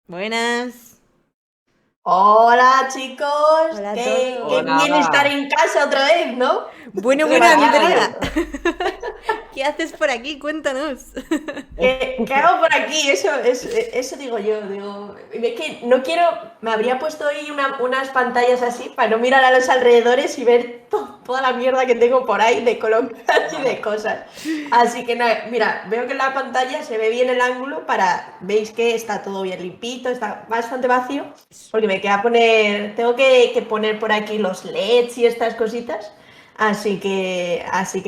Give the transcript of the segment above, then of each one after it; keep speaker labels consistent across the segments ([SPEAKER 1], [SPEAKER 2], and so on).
[SPEAKER 1] Buenas.
[SPEAKER 2] Hola chicos,
[SPEAKER 1] Hola a
[SPEAKER 2] qué
[SPEAKER 1] todos.
[SPEAKER 2] bien estar en casa otra vez, ¿no?
[SPEAKER 1] Bueno, Andrea. ¿Qué haces por aquí? Cuéntanos.
[SPEAKER 2] ¿Qué hago por aquí? Eso digo yo. Es que no quiero. Me habría puesto hoy unas pantallas así para no mirar a los alrededores y ver toda la mierda que tengo por ahí de colonias y de cosas. Así que nada, mira, veo que en la pantalla se ve bien el ángulo para. Veis que está todo bien limpito, está bastante vacío. Porque me queda poner. Tengo que poner por aquí los LEDs y estas cositas. Así que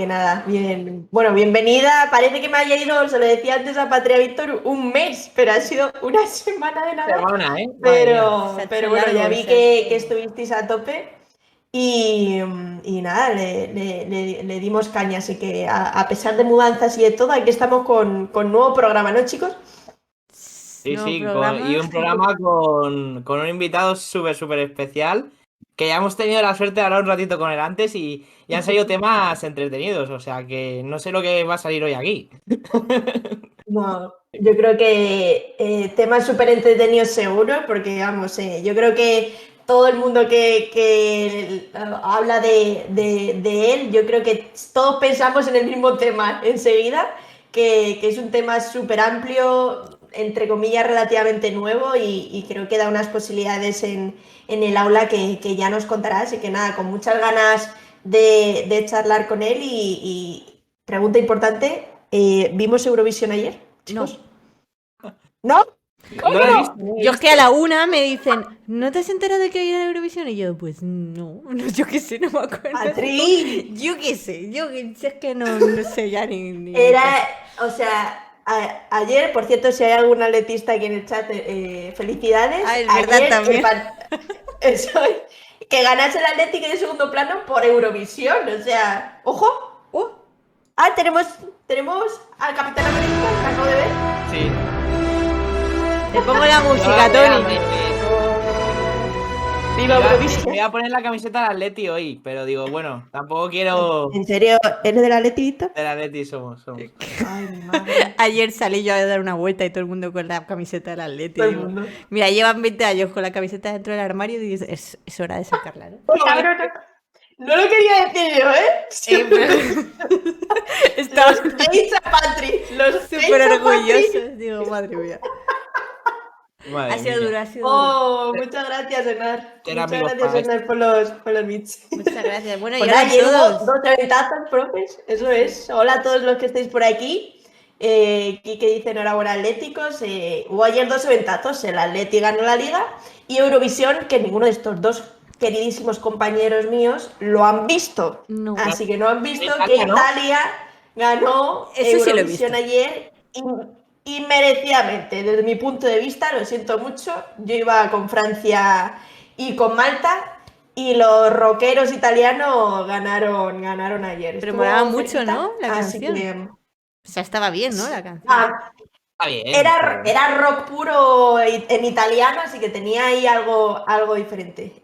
[SPEAKER 2] nada, bien. Bueno, bienvenida. Parece que me haya ido, se lo decía antes a Patria Víctor, un mes, pero ha sido una semana de nada.
[SPEAKER 3] Semana, ¿eh?
[SPEAKER 2] Pero bueno, ya vi que estuvisteis a tope y nada, le dimos caña. Así que a pesar de mudanzas y de todo, aquí estamos con nuevo programa, ¿no, chicos?
[SPEAKER 3] Sí, y un programa con un invitado súper especial, que ya hemos tenido la suerte de hablar un ratito con él antes y han salido temas entretenidos, o sea que no sé lo que va a salir hoy aquí.
[SPEAKER 2] No, yo creo que temas súper entretenidos seguro, porque vamos, yo creo que todo el mundo que habla de él, yo creo que todos pensamos en el mismo tema enseguida, que es un tema súper amplio, entre comillas, relativamente nuevo y creo que da unas posibilidades en el aula que ya nos contará, así que nada, con muchas ganas de charlar con él y pregunta importante. ¿Vimos Eurovisión ayer, chicos? ¿No? ¿Cómo
[SPEAKER 3] No lo he
[SPEAKER 2] no?
[SPEAKER 3] visto, no lo he
[SPEAKER 1] Yo es que a
[SPEAKER 3] visto.
[SPEAKER 1] la una me dicen, ¿no te has enterado de que hay una Eurovisión? Y yo, pues no, yo qué sé, no me acuerdo.
[SPEAKER 2] Patri.
[SPEAKER 1] Yo qué sé, es que no sé ya ni
[SPEAKER 2] Era,
[SPEAKER 1] caso.
[SPEAKER 2] o sea, ayer, por cierto, si hay algún atletista aquí en el chat, felicidades.
[SPEAKER 1] Ah, es verdad
[SPEAKER 2] Ayer,
[SPEAKER 1] también.
[SPEAKER 2] eso, que ganase el Atlético de segundo plano por Eurovisión, o sea, ojo. Ah, tenemos al Capitán América, que acabo de ver.
[SPEAKER 3] Sí.
[SPEAKER 1] Te pongo la música, Tony.
[SPEAKER 2] ¡Viva Eurovisión!
[SPEAKER 3] Me voy a poner la camiseta del Atleti hoy, pero digo, bueno, tampoco quiero...
[SPEAKER 2] ¿En serio? ¿Eres del Atletito?
[SPEAKER 3] Del Atleti somos.
[SPEAKER 2] Ay, mi madre.
[SPEAKER 1] Ayer salí yo a dar una vuelta y todo el mundo con la camiseta del Atleti.
[SPEAKER 2] Todo el mundo.
[SPEAKER 1] Mira, llevan 20 años con la camiseta dentro del armario y es hora de sacarla, ¿no?
[SPEAKER 2] No lo quería decir yo, ¿eh?
[SPEAKER 1] Estaba
[SPEAKER 2] Los hates a Patri. Los
[SPEAKER 1] súper
[SPEAKER 2] hates a Patri.
[SPEAKER 1] orgullosa. Digo, madre mía.
[SPEAKER 3] Madre
[SPEAKER 1] Ha sido
[SPEAKER 3] mía.
[SPEAKER 1] duro, ha sido
[SPEAKER 2] Oh, muchas gracias, Enar.
[SPEAKER 3] Era
[SPEAKER 2] Muchas
[SPEAKER 3] amigos
[SPEAKER 2] gracias,
[SPEAKER 3] para
[SPEAKER 2] Enar, por los bits.
[SPEAKER 1] Muchas gracias. Bueno,
[SPEAKER 2] Pues
[SPEAKER 1] y ahora
[SPEAKER 2] ayer hubo
[SPEAKER 1] todos.
[SPEAKER 2] 2 eventazos, profes. Eso es. Hola a todos los que estáis por aquí. Quique dice enhorabuena Atléticos. Hubo ayer 2 eventazos. El Atleti ganó la Liga y Eurovisión, que ninguno de estos dos queridísimos compañeros míos lo han visto.
[SPEAKER 1] No.
[SPEAKER 2] Así que no han visto
[SPEAKER 3] Italia,
[SPEAKER 2] que
[SPEAKER 3] ¿no?
[SPEAKER 2] Italia ganó
[SPEAKER 1] Eso sí lo he
[SPEAKER 2] Eurovisión
[SPEAKER 1] visto.
[SPEAKER 2] ayer inmerecidamente. Desde mi punto de vista, lo siento mucho. Yo iba con Francia y con Malta y los rockeros italianos ganaron ayer.
[SPEAKER 1] Pero
[SPEAKER 2] Estuvo
[SPEAKER 1] molaba mucho,
[SPEAKER 2] cerquita,
[SPEAKER 1] ¿no? La
[SPEAKER 2] así
[SPEAKER 1] canción.
[SPEAKER 2] que
[SPEAKER 1] O sea, estaba bien, ¿no? La canción.
[SPEAKER 3] Está bien.
[SPEAKER 2] Era rock puro en italiano, así que tenía ahí algo diferente.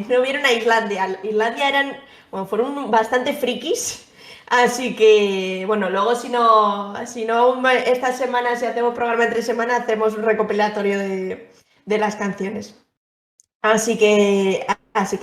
[SPEAKER 2] No vieron a Islandia. Islandia fueron bastante frikis. Así que, bueno, luego si no esta semana, si hacemos programa entre semanas, hacemos un recopilatorio de las canciones. Así que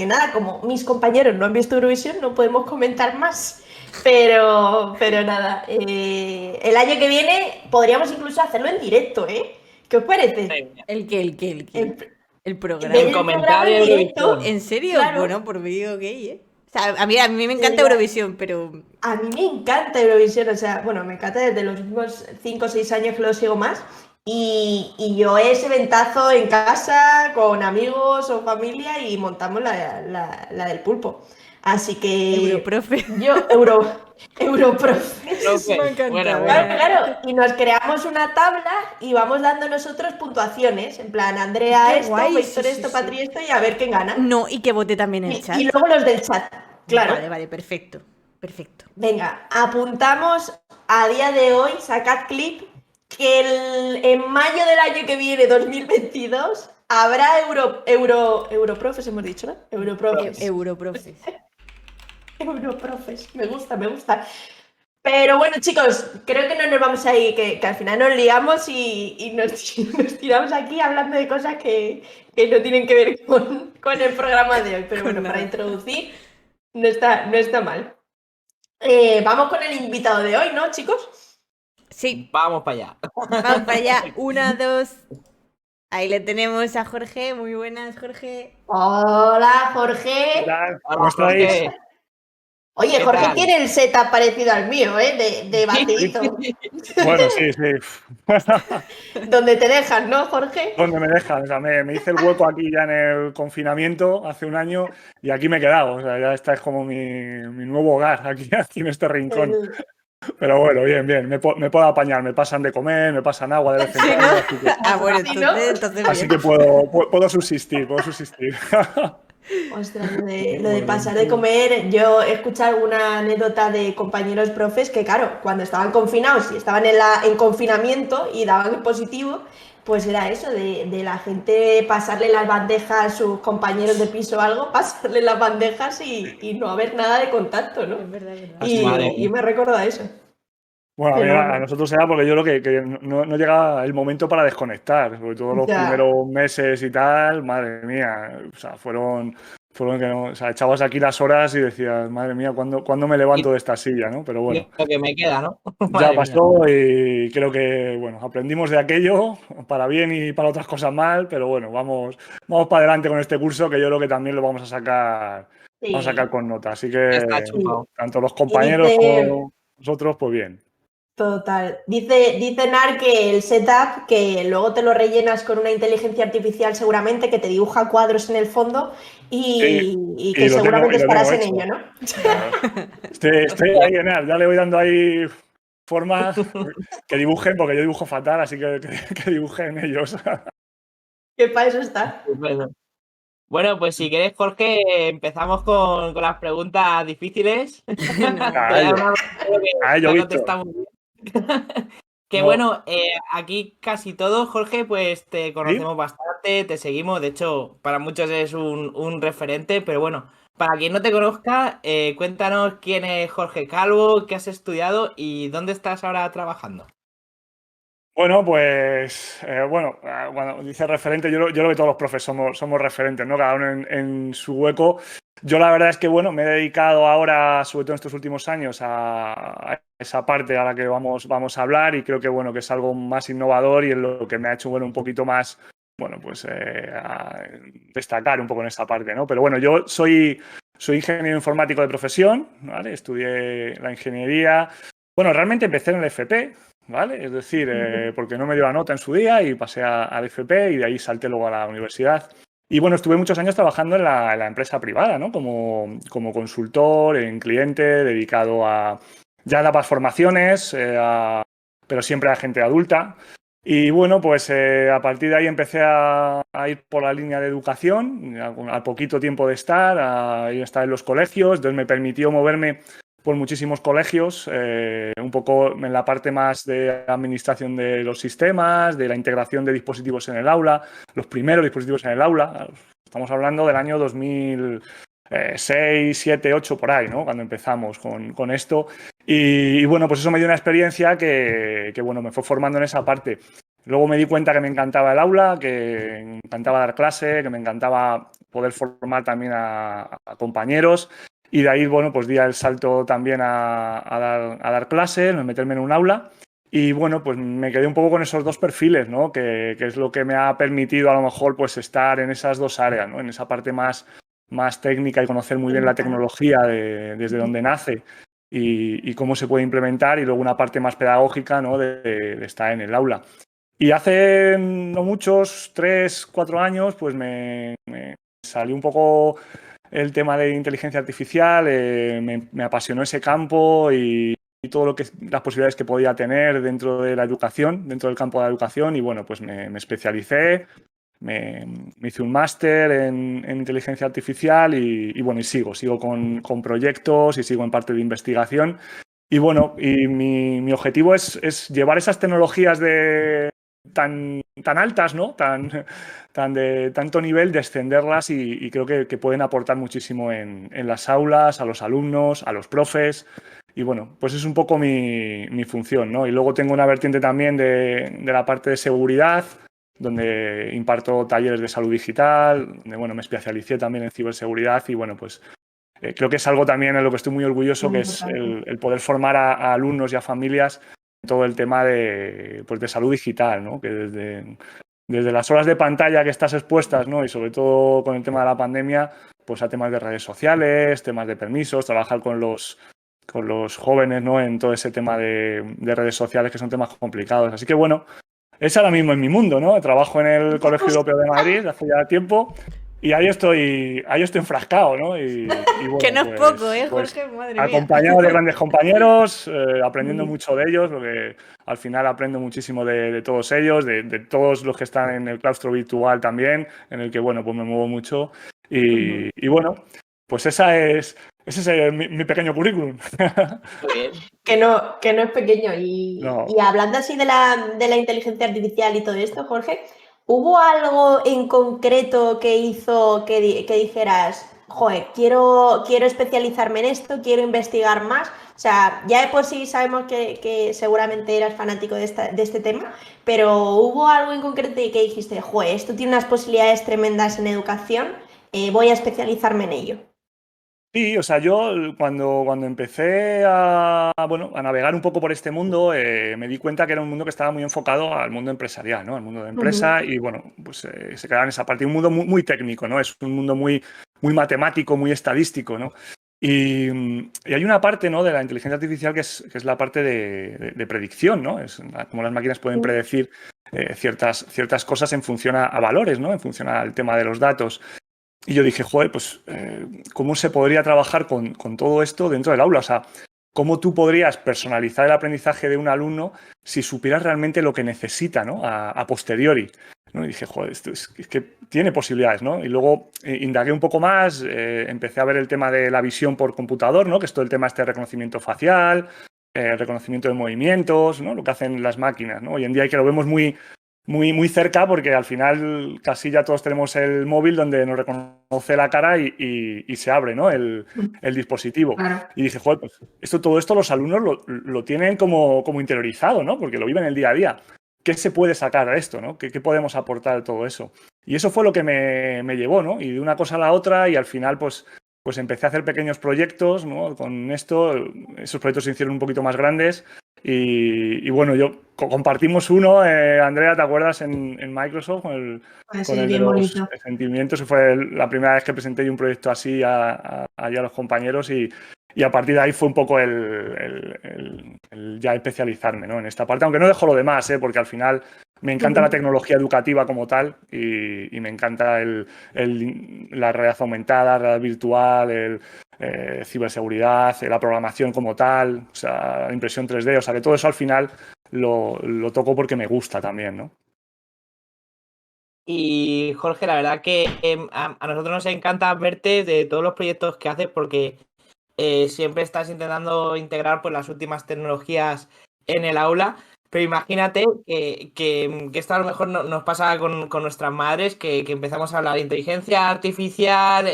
[SPEAKER 2] nada, como mis compañeros no han visto Eurovisión, no podemos comentar más. Pero nada, el año que viene podríamos incluso hacerlo en directo, ¿eh? ¿Qué os parece?
[SPEAKER 1] El programa.
[SPEAKER 2] Ver
[SPEAKER 3] En
[SPEAKER 2] el programa
[SPEAKER 3] comentario
[SPEAKER 2] en directo.
[SPEAKER 3] Eurovisión.
[SPEAKER 1] ¿En serio?
[SPEAKER 2] Claro.
[SPEAKER 1] Bueno, por mí, ok, ¿eh? O sea, a mí me encanta Eurovisión, pero...
[SPEAKER 2] A mí me encanta Eurovisión, o sea, bueno, me encanta desde los últimos 5 o 6 años que lo sigo más. Y yo ese ventazo en casa, con amigos o familia, y montamos la del pulpo. Así que...
[SPEAKER 1] Europrofe.
[SPEAKER 2] Europrofe.
[SPEAKER 1] Me encanta.
[SPEAKER 3] Bueno.
[SPEAKER 2] Claro. Y nos creamos una tabla y vamos dando nosotros puntuaciones. En plan, Andrea
[SPEAKER 1] Qué
[SPEAKER 2] esto,
[SPEAKER 1] guay,
[SPEAKER 2] Víctor
[SPEAKER 1] sí,
[SPEAKER 2] esto,
[SPEAKER 1] sí.
[SPEAKER 2] Patri esto y a ver quién gana.
[SPEAKER 1] No, y que vote también en el chat.
[SPEAKER 2] Y luego los del chat. Claro.
[SPEAKER 1] Vale, perfecto.
[SPEAKER 2] Venga, apuntamos a día de hoy, sacad clip, que en mayo del año que viene, 2022, habrá Europrofes, hemos dicho, ¿no? Europrofes.
[SPEAKER 1] Europrofes.
[SPEAKER 2] Europrofes, me gusta. Pero bueno, chicos, creo que no nos vamos a ir, que al final nos liamos y nos tiramos aquí hablando de cosas que no tienen que ver con el programa de hoy. Pero bueno, para introducir, no está mal. Vamos con el invitado de hoy, ¿no, chicos?
[SPEAKER 1] Sí.
[SPEAKER 3] Vamos para allá.
[SPEAKER 1] Vamos para allá. 1, 2. Ahí le tenemos a Jorge. Muy buenas, Jorge.
[SPEAKER 2] Hola, Jorge.
[SPEAKER 4] Hola, ¿cómo estáis?
[SPEAKER 2] Oye, Jorge tiene el setup parecido al mío, de batidito.
[SPEAKER 4] Bueno, sí.
[SPEAKER 2] Donde te dejan, ¿no, Jorge?
[SPEAKER 4] Donde me dejan. O sea, me hice el hueco aquí ya en el confinamiento hace un año y aquí me he quedado. O sea, ya esta es como mi nuevo hogar, aquí en este rincón. Pero bueno, bien. Me puedo apañar. Me pasan de comer, me pasan agua de vez en cuando.
[SPEAKER 1] Bueno, entonces
[SPEAKER 4] así que puedo subsistir.
[SPEAKER 2] Ostras, lo de pasar de comer, yo he escuchado alguna anécdota de compañeros profes que, claro, cuando estaban confinados y estaban en confinamiento y daban positivo, pues era eso, de la gente pasarle las bandejas a sus compañeros de piso o algo, pasarle las bandejas y no haber nada de contacto, ¿no?
[SPEAKER 1] Es verdad.
[SPEAKER 2] Y me recuerda eso.
[SPEAKER 4] Bueno, a nosotros era porque yo creo que no llegaba el momento para desconectar, sobre todo los primeros meses y tal, madre mía, o sea, fueron que no, o sea, echabas aquí las horas y decías, madre mía, ¿cuándo me levanto de esta silla, ¿no? Pero bueno.
[SPEAKER 3] Lo que me queda, ¿no?
[SPEAKER 4] Ya pasó y creo que, bueno, aprendimos de aquello, para bien y para otras cosas mal, pero bueno, vamos para adelante con este curso que yo creo que también lo vamos a sacar, con nota. Así que tanto los compañeros como nosotros, pues bien.
[SPEAKER 2] Total. Dice Nar que el setup, que luego te lo rellenas con una inteligencia artificial seguramente que te dibuja cuadros en el fondo y que seguramente estarás en ello, ¿no?
[SPEAKER 4] Estoy ahí en Nar, ya le voy dando ahí forma que dibujen, porque yo dibujo fatal, así que dibujen ellos.
[SPEAKER 2] Que para eso está.
[SPEAKER 3] Bueno, pues si quieres, Jorge, empezamos con las preguntas difíciles. Que bueno, aquí casi todos, Jorge, pues te conocemos bastante, te seguimos, de hecho, para muchos eres un referente, pero bueno, para quien no te conozca, cuéntanos quién es Jorge Calvo, qué has estudiado y dónde estás ahora trabajando.
[SPEAKER 4] Bueno, pues, cuando dice referente, yo creo que todos los profes somos referentes, ¿no? Cada uno en su hueco. Yo la verdad es que, bueno, me he dedicado ahora, sobre todo en estos últimos años, a esa parte a la que vamos a hablar y creo que, bueno, que es algo más innovador y es lo que me ha hecho, bueno, un poquito más, bueno, pues a destacar un poco en esa parte, ¿no? Pero bueno, yo soy ingeniero informático de profesión, ¿vale? Estudié la ingeniería. Bueno, realmente empecé en el FP, ¿vale? Es decir, porque no me dio la nota en su día y pasé al FP y de ahí salté luego a la universidad. Y bueno, estuve muchos años trabajando en la empresa privada, ¿no? Como consultor, en cliente, dedicado a ya dabas formaciones, pero siempre a gente adulta. Y bueno, pues a partir de ahí empecé a ir por la línea de educación, al poquito tiempo de estar, a estar en los colegios, entonces me permitió moverme por muchísimos colegios, un poco en la parte más de administración de los sistemas, de la integración de dispositivos en el aula, los primeros dispositivos en el aula. Estamos hablando del año 2006, 7, 8, por ahí, ¿no? Cuando empezamos con esto. Y bueno, pues eso me dio una experiencia que bueno, me fue formando en esa parte. Luego me di cuenta que me encantaba el aula, que me encantaba dar clase, que me encantaba poder formar también a compañeros. Y de ahí, bueno, pues di el salto también a dar clases, meterme en un aula. Y bueno, pues me quedé un poco con esos dos perfiles, ¿no? Que es lo que me ha permitido a lo mejor pues estar en esas dos áreas, ¿no? En esa parte más técnica y conocer muy bien la tecnología desde donde nace y cómo se puede implementar, y luego una parte más pedagógica, ¿no? De estar en el aula. Y hace no muchos, 3, 4 años, pues me salió un poco el tema de inteligencia artificial, me apasionó ese campo y todo lo que las posibilidades que podía tener dentro de la educación, dentro del campo de la educación, y bueno, pues me especialicé, me hice un máster en inteligencia artificial y bueno, y sigo con proyectos y sigo en parte de investigación. Y bueno, y mi objetivo es llevar esas tecnologías tan altas, ¿no? De tanto nivel, de extenderlas y creo que pueden aportar muchísimo en las aulas, a los alumnos, a los profes bueno, pues es un poco mi función, ¿no? Y luego tengo una vertiente también de la parte de seguridad, donde imparto talleres de salud digital, donde, bueno, me especialicé también en ciberseguridad y, bueno, pues creo que es algo también en lo que estoy muy orgulloso,
[SPEAKER 2] Muy
[SPEAKER 4] que es
[SPEAKER 2] importante.
[SPEAKER 4] el poder formar a alumnos y a familias en todo el tema pues de salud digital, ¿no? Que desde las horas de pantalla que estás expuestas, ¿no? Y sobre todo con el tema de la pandemia, pues a temas de redes sociales, temas de permisos, trabajar con los jóvenes, ¿no? En todo ese tema de redes sociales, que son temas complicados. Así que, bueno, es ahora mismo en mi mundo, ¿no? Trabajo en el Colegio Europeo de Madrid hace ya tiempo y ahí estoy enfrascado, ¿no? Y
[SPEAKER 1] Que
[SPEAKER 4] bueno,
[SPEAKER 1] no es poco,
[SPEAKER 4] pues
[SPEAKER 1] Jorge, madre mía.
[SPEAKER 4] acompañado de grandes compañeros, aprendiendo mucho de ellos, porque al final aprendo muchísimo de todos ellos, de todos los que están en el claustro virtual también, en el que, bueno, pues me muevo mucho. Y bueno, pues ese es mi pequeño currículum.
[SPEAKER 3] Muy bien.
[SPEAKER 2] Que no es pequeño. Y
[SPEAKER 4] No.
[SPEAKER 2] hablando así de la inteligencia artificial y todo esto, Jorge, ¿hubo algo en concreto que hizo que dijeras, joder, quiero especializarme en esto, quiero investigar más? O sea, ya de por sí sabemos que seguramente eras fanático de este tema, pero ¿hubo algo en concreto que dijiste, joder, esto tiene unas posibilidades tremendas en educación, voy a especializarme en ello?
[SPEAKER 4] Sí, o sea, yo cuando empecé a navegar un poco por este mundo, me di cuenta que era un mundo que estaba muy enfocado al mundo empresarial, ¿no? Al mundo de empresa y, bueno, pues se quedaba en esa parte. Un mundo muy, muy técnico, ¿no? Es un mundo muy, muy matemático, muy estadístico, ¿no? Y hay una parte, ¿no? De la inteligencia artificial que es la parte de predicción, ¿no? Es como las máquinas pueden predecir ciertas cosas en función a valores, ¿no? En función al tema de los datos. Y yo dije, joder, pues, ¿cómo se podría trabajar con todo esto dentro del aula? O sea, ¿cómo tú podrías personalizar el aprendizaje de un alumno si supieras realmente lo que necesita, ¿no? A posteriori, ¿no? Y dije, joder, esto es que tiene posibilidades, ¿no? Y luego indagué un poco más, empecé a ver el tema de la visión por computador, ¿no? Que es todo el tema este de reconocimiento facial, reconocimiento de movimientos, ¿no? Lo que hacen las máquinas, ¿no? Hoy en día que lo vemos muy, muy, muy cerca porque al final casi ya todos tenemos el móvil donde nos reconoce la cara y se abre, ¿no? el dispositivo.
[SPEAKER 2] Claro.
[SPEAKER 4] Y dije, joder, pues todo esto los alumnos lo tienen como interiorizado, ¿no? Porque lo viven el día a día. ¿Qué se puede sacar de esto, ¿no? ¿Qué podemos aportar de todo eso? Y eso fue lo que me llevó, ¿no? Y de una cosa a la otra y al final, pues empecé a hacer pequeños proyectos, ¿no? Con esto, esos proyectos se hicieron un poquito más grandes y bueno, compartimos uno, Andrea, ¿te acuerdas? En Microsoft, con
[SPEAKER 2] Sí,
[SPEAKER 4] el de
[SPEAKER 2] bien
[SPEAKER 4] los
[SPEAKER 2] bonito.
[SPEAKER 4] sentimientos. Fue la primera vez que presenté yo un proyecto así allá a los compañeros y a partir de ahí fue un poco el ya especializarme, ¿no? En esta parte, aunque no dejo lo demás, porque al final me encanta la tecnología educativa como tal y me encanta la realidad aumentada, realidad virtual, ciberseguridad, la programación como tal, o sea, la impresión 3D, o sea, que todo eso al final lo toco porque me gusta también, ¿no?
[SPEAKER 3] Y Jorge, la verdad que a nosotros nos encanta verte de todos los proyectos que haces porque siempre estás intentando integrar pues, las últimas tecnologías en el aula. Pero imagínate que esto a lo mejor nos pasa con nuestras madres, que empezamos a hablar de inteligencia artificial,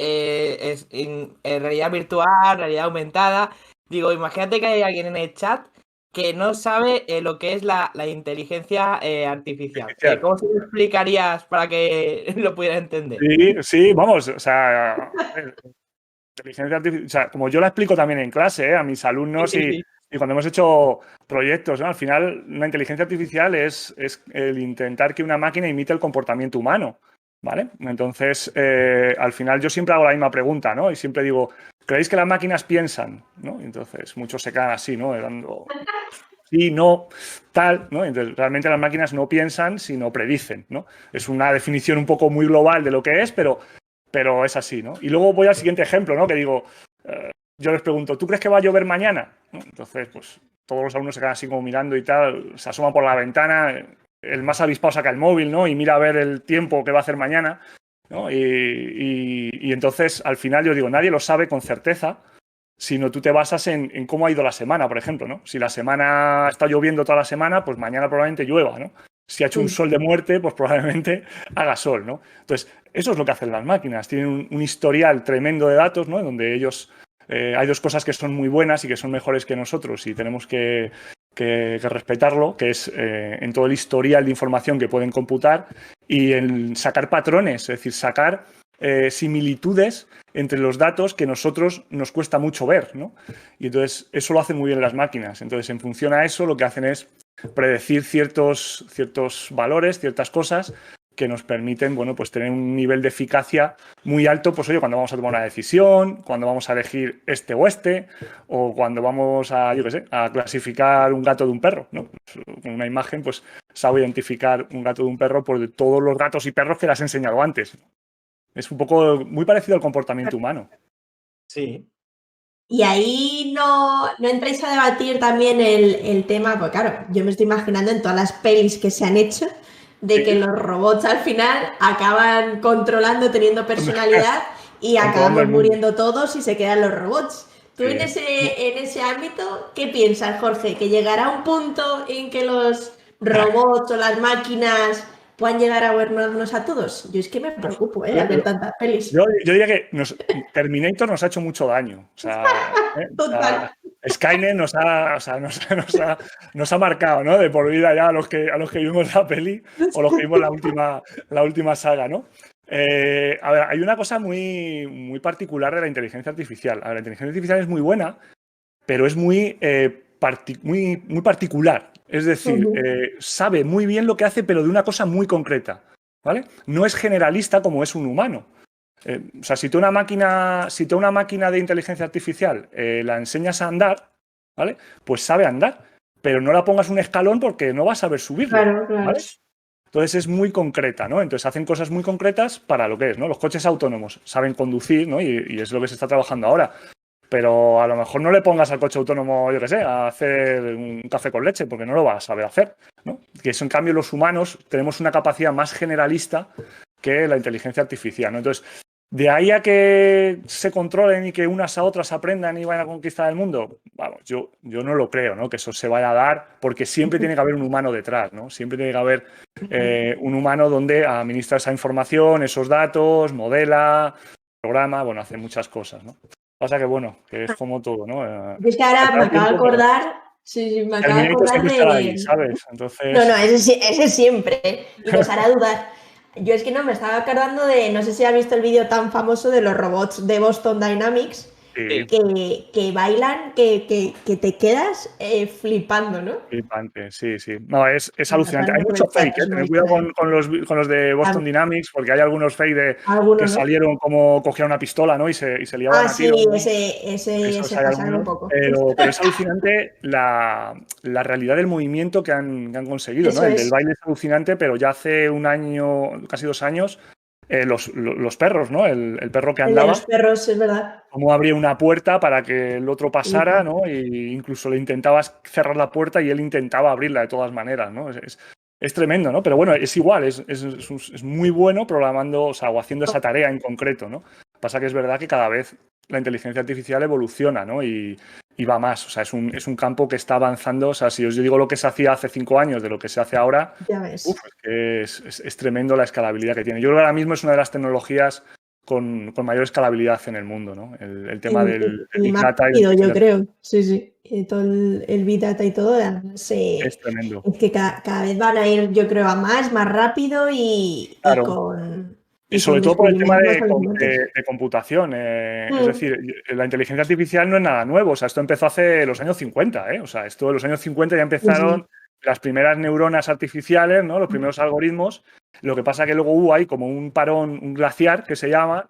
[SPEAKER 3] realidad virtual, realidad aumentada. Digo, imagínate que hay alguien en el chat que no sabe lo que es la inteligencia artificial. ¿Cómo se lo explicarías para que lo pudiera entender?
[SPEAKER 4] Sí, sí, vamos, o sea, inteligencia artificial, o sea, como yo la explico también en clase, a mis alumnos
[SPEAKER 3] Sí.
[SPEAKER 4] y cuando hemos hecho proyectos, ¿no? Al final, la inteligencia artificial es el intentar que una máquina imite el comportamiento humano, ¿vale? Entonces, al final yo siempre hago la misma pregunta, ¿no? Y siempre digo, ¿creéis que las máquinas piensan? ¿No? Entonces, muchos se quedan así, ¿no? Dando sí, no, tal, ¿no? Entonces, realmente las máquinas no piensan, sino predicen, ¿no? Es una definición un poco muy global de lo que es, pero es así, ¿no? Y luego voy al siguiente ejemplo, ¿no? Que digo, yo les pregunto, ¿tú crees que va a llover mañana? ¿No? Entonces, pues todos los alumnos se quedan así como mirando y tal, se asoman por la ventana, el más avispado saca el móvil, ¿no? Y mira a ver el tiempo que va a hacer mañana, ¿no? Y entonces, al final yo digo, nadie lo sabe con certeza, sino tú te basas en cómo ha ido la semana, por ejemplo, ¿no? Si la semana está lloviendo toda la semana, pues mañana probablemente llueva, ¿no? Si ha hecho un sol de muerte, pues probablemente haga sol, ¿no? Entonces, eso es lo que hacen las máquinas. Tienen un historial tremendo de datos, ¿no? Donde ellos hay dos cosas que son muy buenas y que son mejores que nosotros y tenemos que respetarlo, que es en todo el historial de información que pueden computar y en sacar patrones, es decir, sacar similitudes entre los datos que nosotros nos cuesta mucho ver, ¿no? Y entonces eso lo hacen muy bien las máquinas. Entonces, en función a eso, lo que hacen es predecir ciertos valores, ciertas cosas que nos permiten, bueno, pues tener un nivel de eficacia muy alto, pues oye, cuando vamos a tomar una decisión, cuando vamos a elegir este o este, o cuando vamos a, yo qué sé, a clasificar un gato de un perro, ¿no? Con una imagen, pues sabe identificar un gato de un perro por todos los gatos y perros que le has enseñado antes. Es un poco muy parecido al comportamiento humano.
[SPEAKER 3] Sí.
[SPEAKER 2] Y ahí no entráis a debatir también el tema, pues claro, yo me estoy imaginando en todas las pelis que se han hecho, de que los robots al final acaban controlando, teniendo personalidad y acabamos muriendo todos y se quedan los robots. Tú en ese ámbito, ¿qué piensas, Jorge? ¿Que llegará un punto en que los robots o las máquinas puedan llegar a gobernarnos a todos? Yo es que me preocupo, al ver tantas pelis.
[SPEAKER 4] Yo diría que Terminator nos ha hecho mucho daño. O sea,
[SPEAKER 2] Total.
[SPEAKER 4] Skynet nos ha marcado, ¿no? De por vida ya a los que vimos la peli o los que vimos la última saga, ¿no? A ver, hay una cosa muy, muy particular de la inteligencia artificial. A ver, la inteligencia artificial es muy buena, pero es muy particular. Es decir, sabe muy bien lo que hace, pero de una cosa muy concreta, ¿vale? No es generalista como es un humano. O sea, si tú a una máquina de inteligencia artificial la enseñas a andar, ¿vale? Pues sabe andar, pero no la pongas un escalón porque no va a saber subirlo.
[SPEAKER 2] Claro.
[SPEAKER 4] ¿Vale? Entonces es muy concreta, ¿no? Entonces hacen cosas muy concretas para lo que es, ¿no? Los coches autónomos saben conducir, ¿no? Y es lo que se está trabajando ahora. Pero a lo mejor no le pongas al coche autónomo, yo qué sé, a hacer un café con leche, porque no lo va a saber hacer, ¿no? Que eso, en cambio, los humanos tenemos una capacidad más generalista que la inteligencia artificial, ¿no? Entonces, de ahí a que se controlen y que unas a otras aprendan y vayan a conquistar el mundo, vamos, yo no lo creo, ¿no? Que eso se vaya a dar, porque siempre tiene que haber un humano detrás, ¿no? Siempre tiene que haber un humano donde administra esa información, esos datos, modela, programa, bueno, hace muchas cosas, ¿no? Pasa que, bueno, que es como todo, ¿no?
[SPEAKER 2] Es que ahora me acabo de acordar. Sí, me acabo de acordar
[SPEAKER 4] de ahí, ¿sabes? Entonces...
[SPEAKER 2] No, ese siempre, ¿eh? Y nos hará dudar. Yo es que no, me estaba acordando de, no sé si has visto el vídeo tan famoso de los robots de Boston Dynamics, que bailan, que te quedas flipando, ¿no?
[SPEAKER 4] Flipante, sí. No, es alucinante. Hay mucho fake, ¿eh? Ten cuidado con los de Boston Dynamics, porque hay algunos fake que salieron como cogían una pistola, ¿no? Y se liaban a tiro.
[SPEAKER 2] Sí, ese pasaron un poco.
[SPEAKER 4] Pero es alucinante la realidad del movimiento que han conseguido, ¿no? El del baile es alucinante, pero ya hace un año, casi 2 años, los perros, ¿no? El perro que andaba.
[SPEAKER 2] El de los perros, es verdad.
[SPEAKER 4] Cómo abría una puerta para que el otro pasara, ¿no? Y incluso le intentabas cerrar la puerta y él intentaba abrirla de todas maneras, ¿no? Es tremendo, ¿no? Pero bueno, es igual, es muy bueno programando, o sea, o haciendo esa tarea en concreto, ¿no? Pasa que es verdad que cada vez la inteligencia artificial evoluciona, ¿no? Y va más, o sea, es un campo que está avanzando. O sea, si os digo lo que se hacía hace 5 años de lo que se hace ahora, es tremendo la escalabilidad que tiene. Yo creo que ahora mismo es una de las tecnologías con mayor escalabilidad en el mundo, ¿no? El tema del Big Data.
[SPEAKER 2] Yo creo, sí. Y todo el Big Data y todo,
[SPEAKER 4] es tremendo.
[SPEAKER 2] Es que cada vez van a ir, yo creo, a más rápido y
[SPEAKER 4] sobre todo por el tema de computación. Es decir, la inteligencia artificial no es nada nuevo. O sea, esto empezó hace los años 50, ¿eh? O sea, esto en los años 50 ya empezaron las primeras neuronas artificiales, ¿no? Los primeros algoritmos. Lo que pasa que luego hubo ahí como un parón, un glaciar que se llama,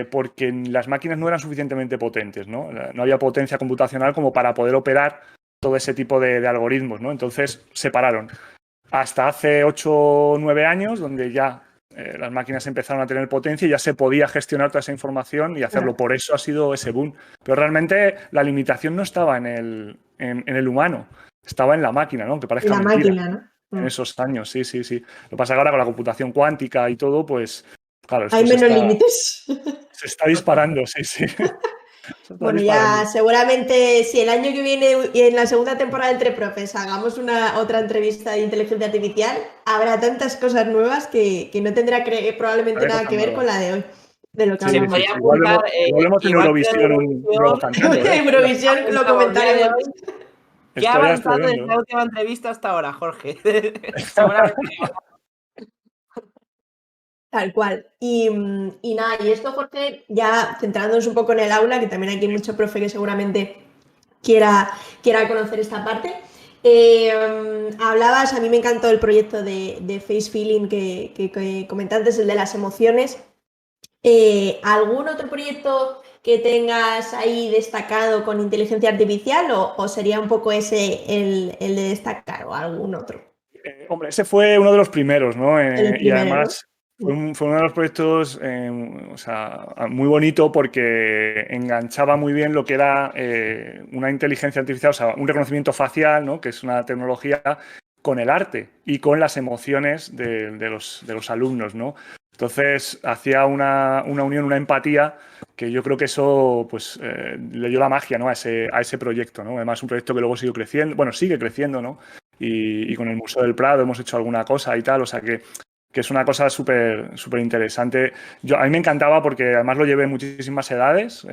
[SPEAKER 4] porque las máquinas no eran suficientemente potentes, ¿no? No había potencia computacional como para poder operar todo ese tipo de algoritmos, ¿no? Entonces se pararon. Hasta hace 8 o 9 años, donde ya las máquinas empezaron a tener potencia y ya se podía gestionar toda esa información y hacerlo. Por eso ha sido ese boom. Pero realmente la limitación no estaba en el humano, estaba en la máquina, ¿no? Aunque parezca mentira.
[SPEAKER 2] Máquina, ¿no?
[SPEAKER 4] En esos años, sí. Lo que pasa es que ahora con la computación cuántica y todo, pues claro.
[SPEAKER 2] Hay menos límites.
[SPEAKER 4] Se está disparando, sí.
[SPEAKER 2] Bueno, ya seguramente si el año que viene y en la segunda temporada de Entre Profes hagamos otra entrevista de inteligencia artificial, habrá tantas cosas nuevas que no tendrá probablemente nada que ver con la de hoy. de lo que
[SPEAKER 3] Se
[SPEAKER 2] hablamos.
[SPEAKER 3] podría
[SPEAKER 4] Igual
[SPEAKER 3] apuntar.
[SPEAKER 4] vemos en
[SPEAKER 3] igual que
[SPEAKER 4] Eurovisión un globo cantando, ¿eh?
[SPEAKER 2] Eurovisión, lo comentaré.
[SPEAKER 3] ¿Qué ha
[SPEAKER 4] Esto ya es
[SPEAKER 3] avanzado desde
[SPEAKER 4] tremendo.
[SPEAKER 3] la última entrevista hasta ahora, Jorge? Seguramente.
[SPEAKER 2] Tal cual. Y nada, y esto, Jorge, ya centrándonos un poco en el aula, que también aquí hay mucho profe que seguramente quiera conocer esta parte. Hablabas, a mí me encantó el proyecto de Face Feeling que comentaste, antes, el de las emociones. ¿Algún otro proyecto que tengas ahí destacado con inteligencia artificial o sería un poco ese el de destacar o algún otro?
[SPEAKER 4] Hombre, ese fue uno de los primeros, ¿no?
[SPEAKER 2] El
[SPEAKER 4] Y
[SPEAKER 2] primero,
[SPEAKER 4] además
[SPEAKER 2] ¿no?
[SPEAKER 4] fue uno de los proyectos o sea, muy bonito porque enganchaba muy bien lo que era una inteligencia artificial, o sea, un reconocimiento facial, ¿no? Que es una tecnología con el arte y con las emociones de los alumnos, ¿no? Entonces hacía una unión, una empatía que yo creo que eso pues, le dio la magia, ¿no? a ese proyecto, ¿no? Además, un proyecto que luego siguió creciendo, bueno, sigue creciendo, ¿no? Y con el Museo del Prado hemos hecho alguna cosa y tal, o sea que es una cosa súper interesante. A mí me encantaba porque además lo llevé en muchísimas edades,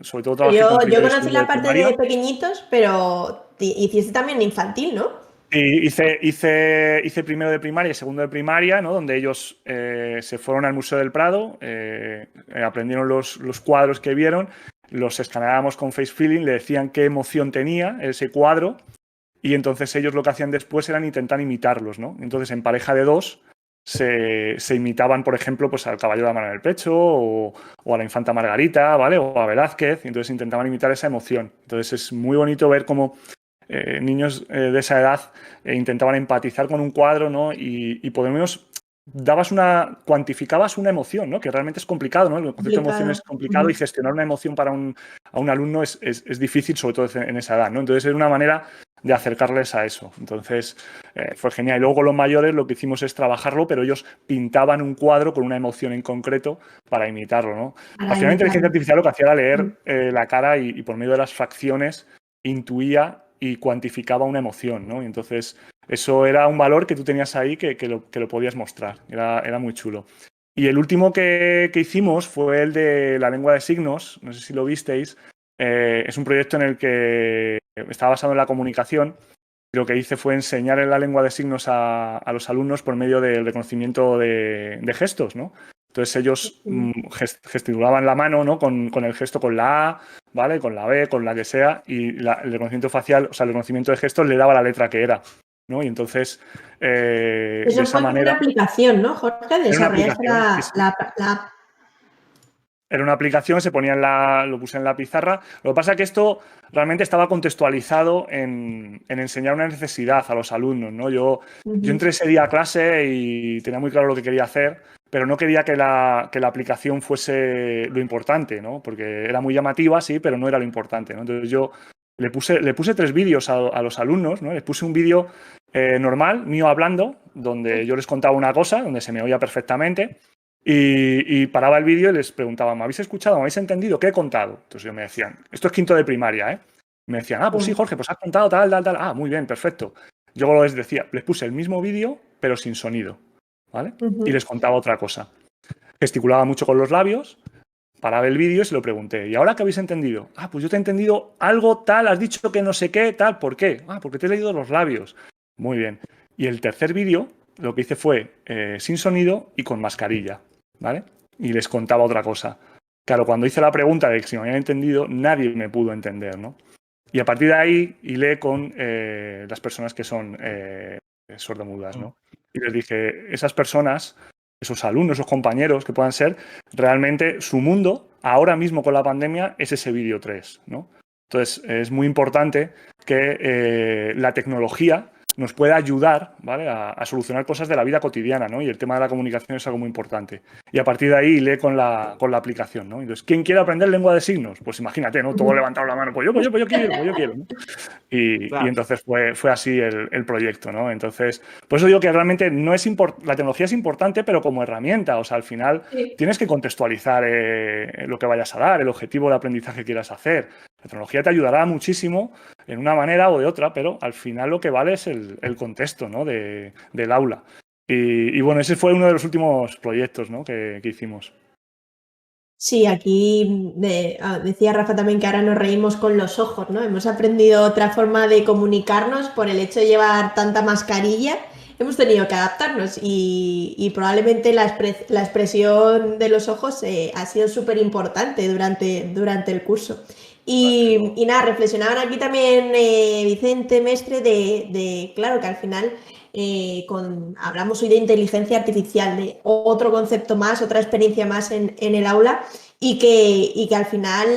[SPEAKER 4] sobre todo trabajé con
[SPEAKER 2] Yo
[SPEAKER 4] primero y
[SPEAKER 2] conocí
[SPEAKER 4] segundo
[SPEAKER 2] la
[SPEAKER 4] de
[SPEAKER 2] parte
[SPEAKER 4] primaria.
[SPEAKER 2] de pequeñitos, pero hiciste también infantil, ¿no?
[SPEAKER 4] Y hice primero de primaria y segundo de primaria, ¿no? Donde ellos se fueron al Museo del Prado, aprendieron los cuadros que vieron, los escaneábamos con Face Feeling, le decían qué emoción tenía ese cuadro y entonces ellos lo que hacían después eran intentar imitarlos, ¿no? Entonces en pareja de dos se imitaban, por ejemplo, pues al Caballero de la Mano en el Pecho o a la Infanta Margarita, ¿vale? O a Velázquez, y entonces intentaban imitar esa emoción. Entonces es muy bonito ver cómo niños de esa edad intentaban empatizar con un cuadro, ¿no? Y por lo menos cuantificabas una emoción, ¿no? Que realmente es complicado, ¿no? El concepto de emoción es complicado y gestionar una emoción para a un alumno es difícil, sobre todo en esa edad, ¿no? Entonces es una manera de acercarles a eso. Entonces fue genial. Y luego con los mayores lo que hicimos es trabajarlo, pero ellos pintaban un cuadro con una emoción en concreto para imitarlo, ¿no? Al final la inteligencia artificial lo que hacía era leer la cara y por medio de las fracciones intuía y cuantificaba una emoción, ¿no? Y entonces eso era un valor que tú tenías ahí que lo podías mostrar. Era muy chulo. Y el último que hicimos fue el de la lengua de signos. No sé si lo visteis. Es un proyecto en el que está basado en la comunicación. Lo que hice fue enseñar en la lengua de signos a los alumnos por medio del reconocimiento de gestos, ¿no? Entonces ellos gesticulaban la mano, ¿no? Con el gesto con la A, ¿vale? Con la B, con la que sea, y el reconocimiento facial, o sea, el reconocimiento de gestos le daba la letra que era, ¿no? Y entonces, de
[SPEAKER 2] Eso
[SPEAKER 4] esa
[SPEAKER 2] fue como
[SPEAKER 4] manera...
[SPEAKER 2] una aplicación, ¿no, Jorge?
[SPEAKER 4] Era una
[SPEAKER 2] Desarrollaste
[SPEAKER 4] aplicación, sí, sí.
[SPEAKER 2] la app.
[SPEAKER 4] Era una aplicación, se ponía lo puse en la pizarra. Lo que pasa es que esto realmente estaba contextualizado en enseñar una necesidad a los alumnos, ¿no? Yo entré ese día a clase y tenía muy claro lo que quería hacer, pero no quería que la aplicación fuese lo importante, ¿no? Porque era muy llamativa, sí, pero no era lo importante, ¿no? Entonces yo le puse 3 vídeos a los alumnos, ¿no? Les puse un vídeo normal, mío hablando, donde yo les contaba una cosa, donde se me oía perfectamente. Y paraba el vídeo y les preguntaba, ¿me habéis escuchado? ¿Me habéis entendido? ¿Qué he contado? Entonces ellos me decían, esto es quinto de primaria, ¿eh? Me decían, pues sí, Jorge, pues has contado tal. Ah, muy bien, perfecto. Yo les decía, les puse el mismo vídeo, pero sin sonido, ¿vale? Y les contaba otra cosa. Gesticulaba mucho con los labios, paraba el vídeo y se lo pregunté, ¿y ahora qué habéis entendido? Pues yo te he entendido algo tal, has dicho que no sé qué, tal, ¿por qué? Porque te he leído los labios. Muy bien. Y el tercer vídeo, lo que hice fue sin sonido y con mascarilla, ¿vale? Y les contaba otra cosa. Claro, cuando hice la pregunta de si me habían entendido, nadie me pudo entender, ¿no? Y a partir de ahí hilé con las personas que son sordomudas, ¿no? Y les dije, esas personas, esos alumnos, esos compañeros que puedan ser, realmente su mundo, ahora mismo con la pandemia, es ese vídeo 3, ¿no? Entonces, es muy importante que la tecnología nos pueda ayudar, ¿vale? a solucionar cosas de la vida cotidiana, ¿no? Y el tema de la comunicación es algo muy importante. Y a partir de ahí lee con la aplicación, ¿no? Entonces, ¿quién quiere aprender lengua de signos? Pues imagínate, ¿no? Todo levantado la mano, pues yo quiero, ¿no? Y entonces fue así el proyecto, ¿no? Entonces, por eso digo que realmente no es la tecnología es importante, pero como herramienta, o sea, al final tienes que contextualizar lo que vayas a dar, el objetivo de aprendizaje que quieras hacer. La tecnología te ayudará muchísimo en una manera o de otra, pero al final lo que vale es el contexto, ¿no? del aula. Y bueno, ese fue uno de los últimos proyectos, ¿no? que hicimos.
[SPEAKER 2] Sí, aquí decía Rafa también que ahora nos reímos con los ojos, ¿no? Hemos aprendido otra forma de comunicarnos por el hecho de llevar tanta mascarilla. Hemos tenido que adaptarnos y probablemente la expresión de los ojos ha sido súper importante durante el curso. Y nada, reflexionaban aquí también Vicente Mestre claro, que al final hablamos hoy de inteligencia artificial, de otro concepto más, otra experiencia más en el aula y que al final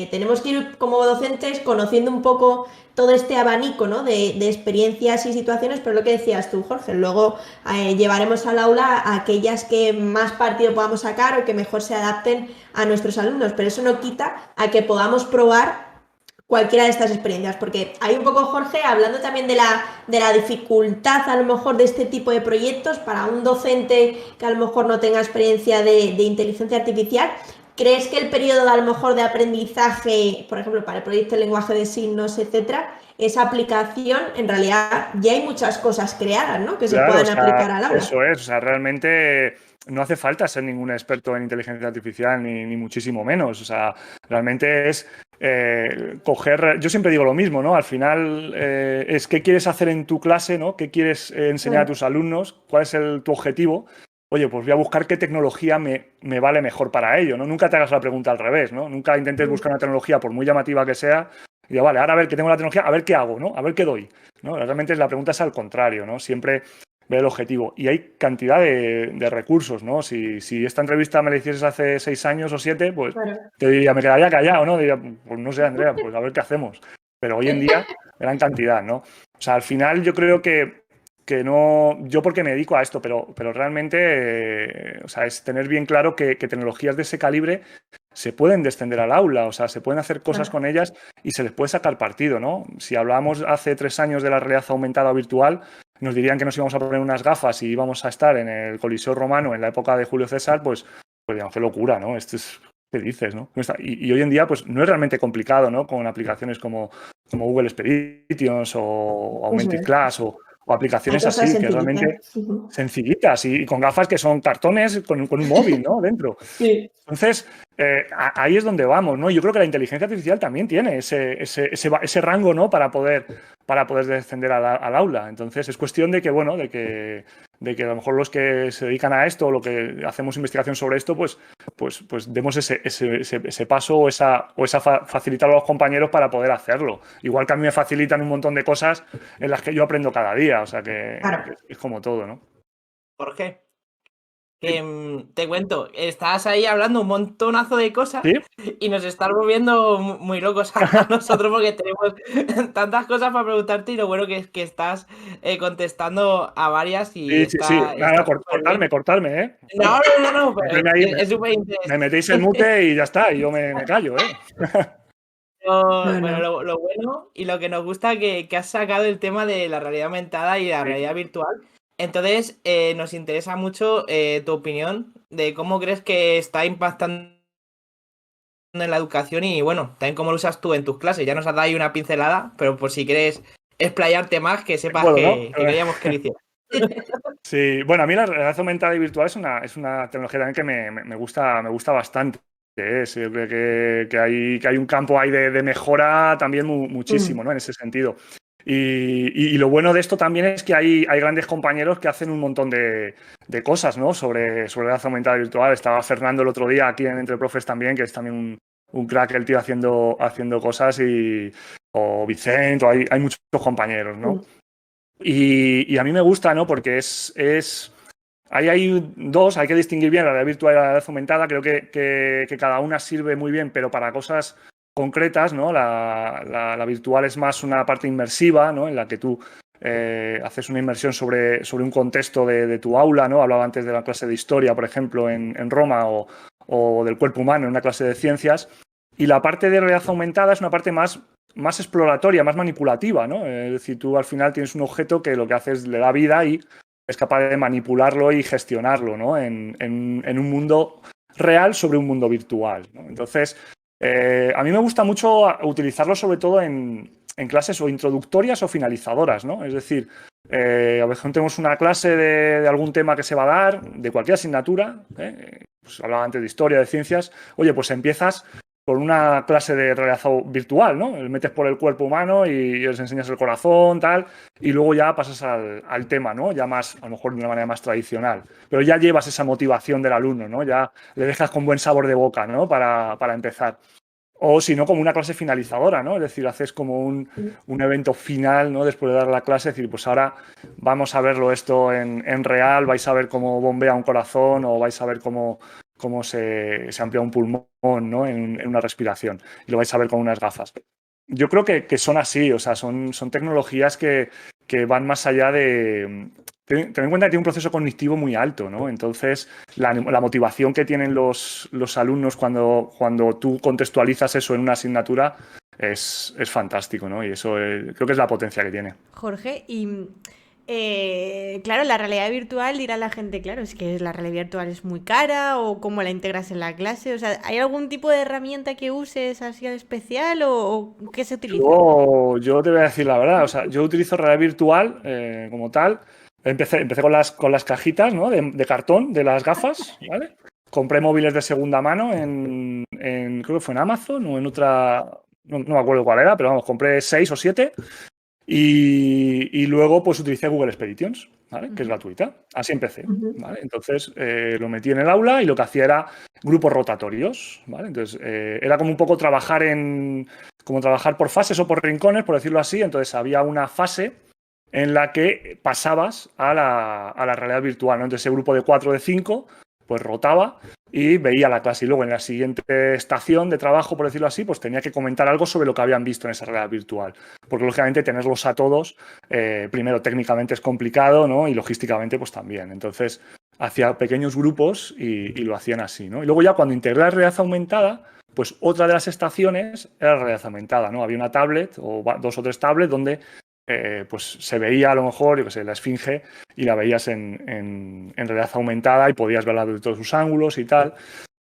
[SPEAKER 2] tenemos que ir como docentes conociendo un poco todo este abanico, ¿no? de experiencias y situaciones, pero lo que decías tú, Jorge, luego llevaremos al aula a aquellas que más partido podamos sacar o que mejor se adapten a nuestros alumnos, pero eso no quita a que podamos probar cualquiera de estas experiencias, porque hay un poco, Jorge, hablando también de la dificultad a lo mejor de este tipo de proyectos para un docente que a lo mejor no tenga experiencia de inteligencia artificial. ¿Crees que el periodo a lo mejor de aprendizaje, por ejemplo, para el proyecto de lenguaje de signos, etcétera, esa aplicación, en realidad ya hay muchas cosas creadas, ¿no? Que se puedan aplicar al aula?
[SPEAKER 4] Eso es, o sea, realmente no hace falta ser ningún experto en inteligencia artificial, ni muchísimo menos. O sea, realmente es coger. Yo siempre digo lo mismo, ¿no? Al final es qué quieres hacer en tu clase, ¿no? ¿Qué quieres enseñar a tus alumnos? ¿Cuál es tu objetivo? Oye, pues voy a buscar qué tecnología me vale mejor para ello, ¿no? Nunca te hagas la pregunta al revés, ¿no? Nunca intentes buscar una tecnología, por muy llamativa que sea, y digo, vale, ahora a ver que tengo la tecnología, a ver qué hago, ¿no? A ver qué doy, ¿no? Realmente la pregunta es al contrario, ¿no? Siempre ver el objetivo. Y hay cantidad de recursos, ¿no? Si esta entrevista me la hicieses hace 6 años o 7, pues te diría, me quedaría callado, ¿no? Diría, pues no sé, Andrea, pues a ver qué hacemos. Pero hoy en día, gran cantidad, ¿no? O sea, al final yo creo que no, yo porque me dedico a esto, pero realmente, o sea, es tener bien claro que tecnologías de ese calibre se pueden descender al aula, o sea, se pueden hacer cosas con ellas y se les puede sacar partido, ¿no? Si hablábamos hace 3 años de la realidad aumentada o virtual, nos dirían que nos íbamos a poner unas gafas y íbamos a estar en el Coliseo Romano en la época de Julio César, pues digamos, qué locura, ¿no? Esto es, ¿qué dices, no? Y hoy en día, pues no es realmente complicado, ¿no? Con aplicaciones como Google Expeditions o Augmented Class o aplicaciones así, que realmente sencillitas y con gafas que son cartones con un móvil, ¿no? Dentro.
[SPEAKER 2] Sí.
[SPEAKER 4] Entonces, ahí es donde vamos, ¿no? Yo creo que la inteligencia artificial también tiene ese rango, ¿no? Para poder descender al aula. Entonces, es cuestión de que, bueno, de que a lo mejor los que se dedican a esto o lo que hacemos investigación sobre esto, pues demos ese paso o esa facilitar a los compañeros para poder hacerlo. Igual que a mí me facilitan un montón de cosas en las que yo aprendo cada día. O sea, que es como todo, ¿no?
[SPEAKER 3] Jorge, te cuento, estás ahí hablando un montonazo de cosas.
[SPEAKER 4] ¿Sí?
[SPEAKER 3] Y nos estás volviendo muy locos a nosotros porque tenemos tantas cosas para preguntarte y lo bueno que es que estás contestando a varias y
[SPEAKER 4] sí. Nada, cortarme, ¿eh?
[SPEAKER 3] No, pero es súper interesante.
[SPEAKER 4] Me metéis el mute y ya está, y yo me callo, ¿eh?
[SPEAKER 3] Bueno, lo bueno y lo que nos gusta que has sacado el tema de la realidad aumentada y la realidad virtual. Entonces, nos interesa mucho tu opinión de cómo crees que está impactando en la educación y, bueno, también cómo lo usas tú en tus clases. Ya nos has dado ahí una pincelada, pero por si quieres explayarte más, que sepas que queríamos que lo hicieras.
[SPEAKER 4] Sí, bueno, a mí la realidad aumentada y virtual es una tecnología también que me gusta bastante. Sí, yo creo que hay un campo ahí de mejora también muchísimo, ¿no? En ese sentido. Y lo bueno de esto también es que hay grandes compañeros que hacen un montón de cosas, ¿no? Sobre realidad aumentada y virtual. Estaba Fernando el otro día aquí en Entre Profes también, que es también un crack el tío haciendo cosas, o Vicente, hay muchos compañeros, ¿no? Y a mí me gusta, ¿no? Porque ahí hay dos, hay que distinguir bien la realidad virtual y la realidad aumentada. Creo que cada una sirve muy bien, pero para cosas concretas, ¿no? La virtual es más una parte inmersiva, ¿no? En la que tú haces una inmersión sobre un contexto de tu aula, ¿no? Hablaba antes de la clase de historia, por ejemplo, en Roma, o del cuerpo humano en una clase de ciencias. Y la parte de realidad aumentada es una parte más exploratoria, más manipulativa, ¿no? Es decir, tú al final tienes un objeto que lo que hace es le da vida y es capaz de manipularlo y gestionarlo, ¿no? En un mundo real sobre un mundo virtual, ¿no? Entonces, a mí me gusta mucho utilizarlo sobre todo en en clases o introductorias o finalizadoras, ¿no? Es decir, a veces tenemos una clase de algún tema que se va a dar, de cualquier asignatura, pues hablaba antes de historia, de ciencias, oye, pues empiezas con una clase de realidad virtual, ¿no? Le metes por el cuerpo humano y les enseñas el corazón, tal, y luego ya pasas al tema, ¿no? Ya más, a lo mejor de una manera más tradicional. Pero ya llevas esa motivación del alumno, ¿no? Ya le dejas con buen sabor de boca, ¿no? Para empezar. O si no, como una clase finalizadora, ¿no? Es decir, haces como un evento final, ¿no? Después de dar la clase, es decir, pues ahora vamos a verlo esto en real, vais a ver cómo bombea un corazón o vais a ver cómo se amplía un pulmón, ¿no? en una respiración. Y lo vais a ver con unas gafas. Yo creo que son así, o sea, son tecnologías que van más allá de... Ten en cuenta que tiene un proceso cognitivo muy alto, ¿no? Entonces, la motivación que tienen los alumnos cuando tú contextualizas eso en una asignatura es fantástico, ¿no? Y eso creo que es la potencia que tiene.
[SPEAKER 1] Jorge, y claro, la realidad virtual dirá la gente, claro, es que la realidad virtual es muy cara o cómo la integras en la clase. O sea, ¿hay algún tipo de herramienta que uses así especial o qué se utiliza?
[SPEAKER 4] Yo te voy a decir la verdad, o sea, yo utilizo realidad virtual como tal. Empecé con las cajitas, ¿no? de cartón de las gafas, ¿vale? Compré móviles de segunda mano creo que fue en Amazon o en otra, no me acuerdo cuál era, pero vamos, compré 6 o 7 y luego pues utilicé Google Expeditions, ¿vale? Que es gratuita. Así empecé, ¿vale? Entonces lo metí en el aula y lo que hacía era grupos rotatorios, ¿vale? Entonces era como un poco trabajar por fases o por rincones, por decirlo así. Entonces había una fase en la que pasabas a la realidad virtual, ¿no? Entonces ese grupo de 4 o de 5 pues rotaba y veía la clase y luego en la siguiente estación de trabajo, por decirlo así, pues tenía que comentar algo sobre lo que habían visto en esa realidad virtual. Porque lógicamente tenerlos a todos, primero técnicamente es complicado, ¿no? Y logísticamente pues también. Entonces hacía pequeños grupos y lo hacían así, ¿no? Y luego ya cuando integré la realidad aumentada, pues otra de las estaciones era la realidad aumentada, ¿no? Había una tablet o 2 o 3 tablets donde pues se veía a lo mejor, yo qué sé, la esfinge y la veías en realidad aumentada y podías verla de todos sus ángulos y tal.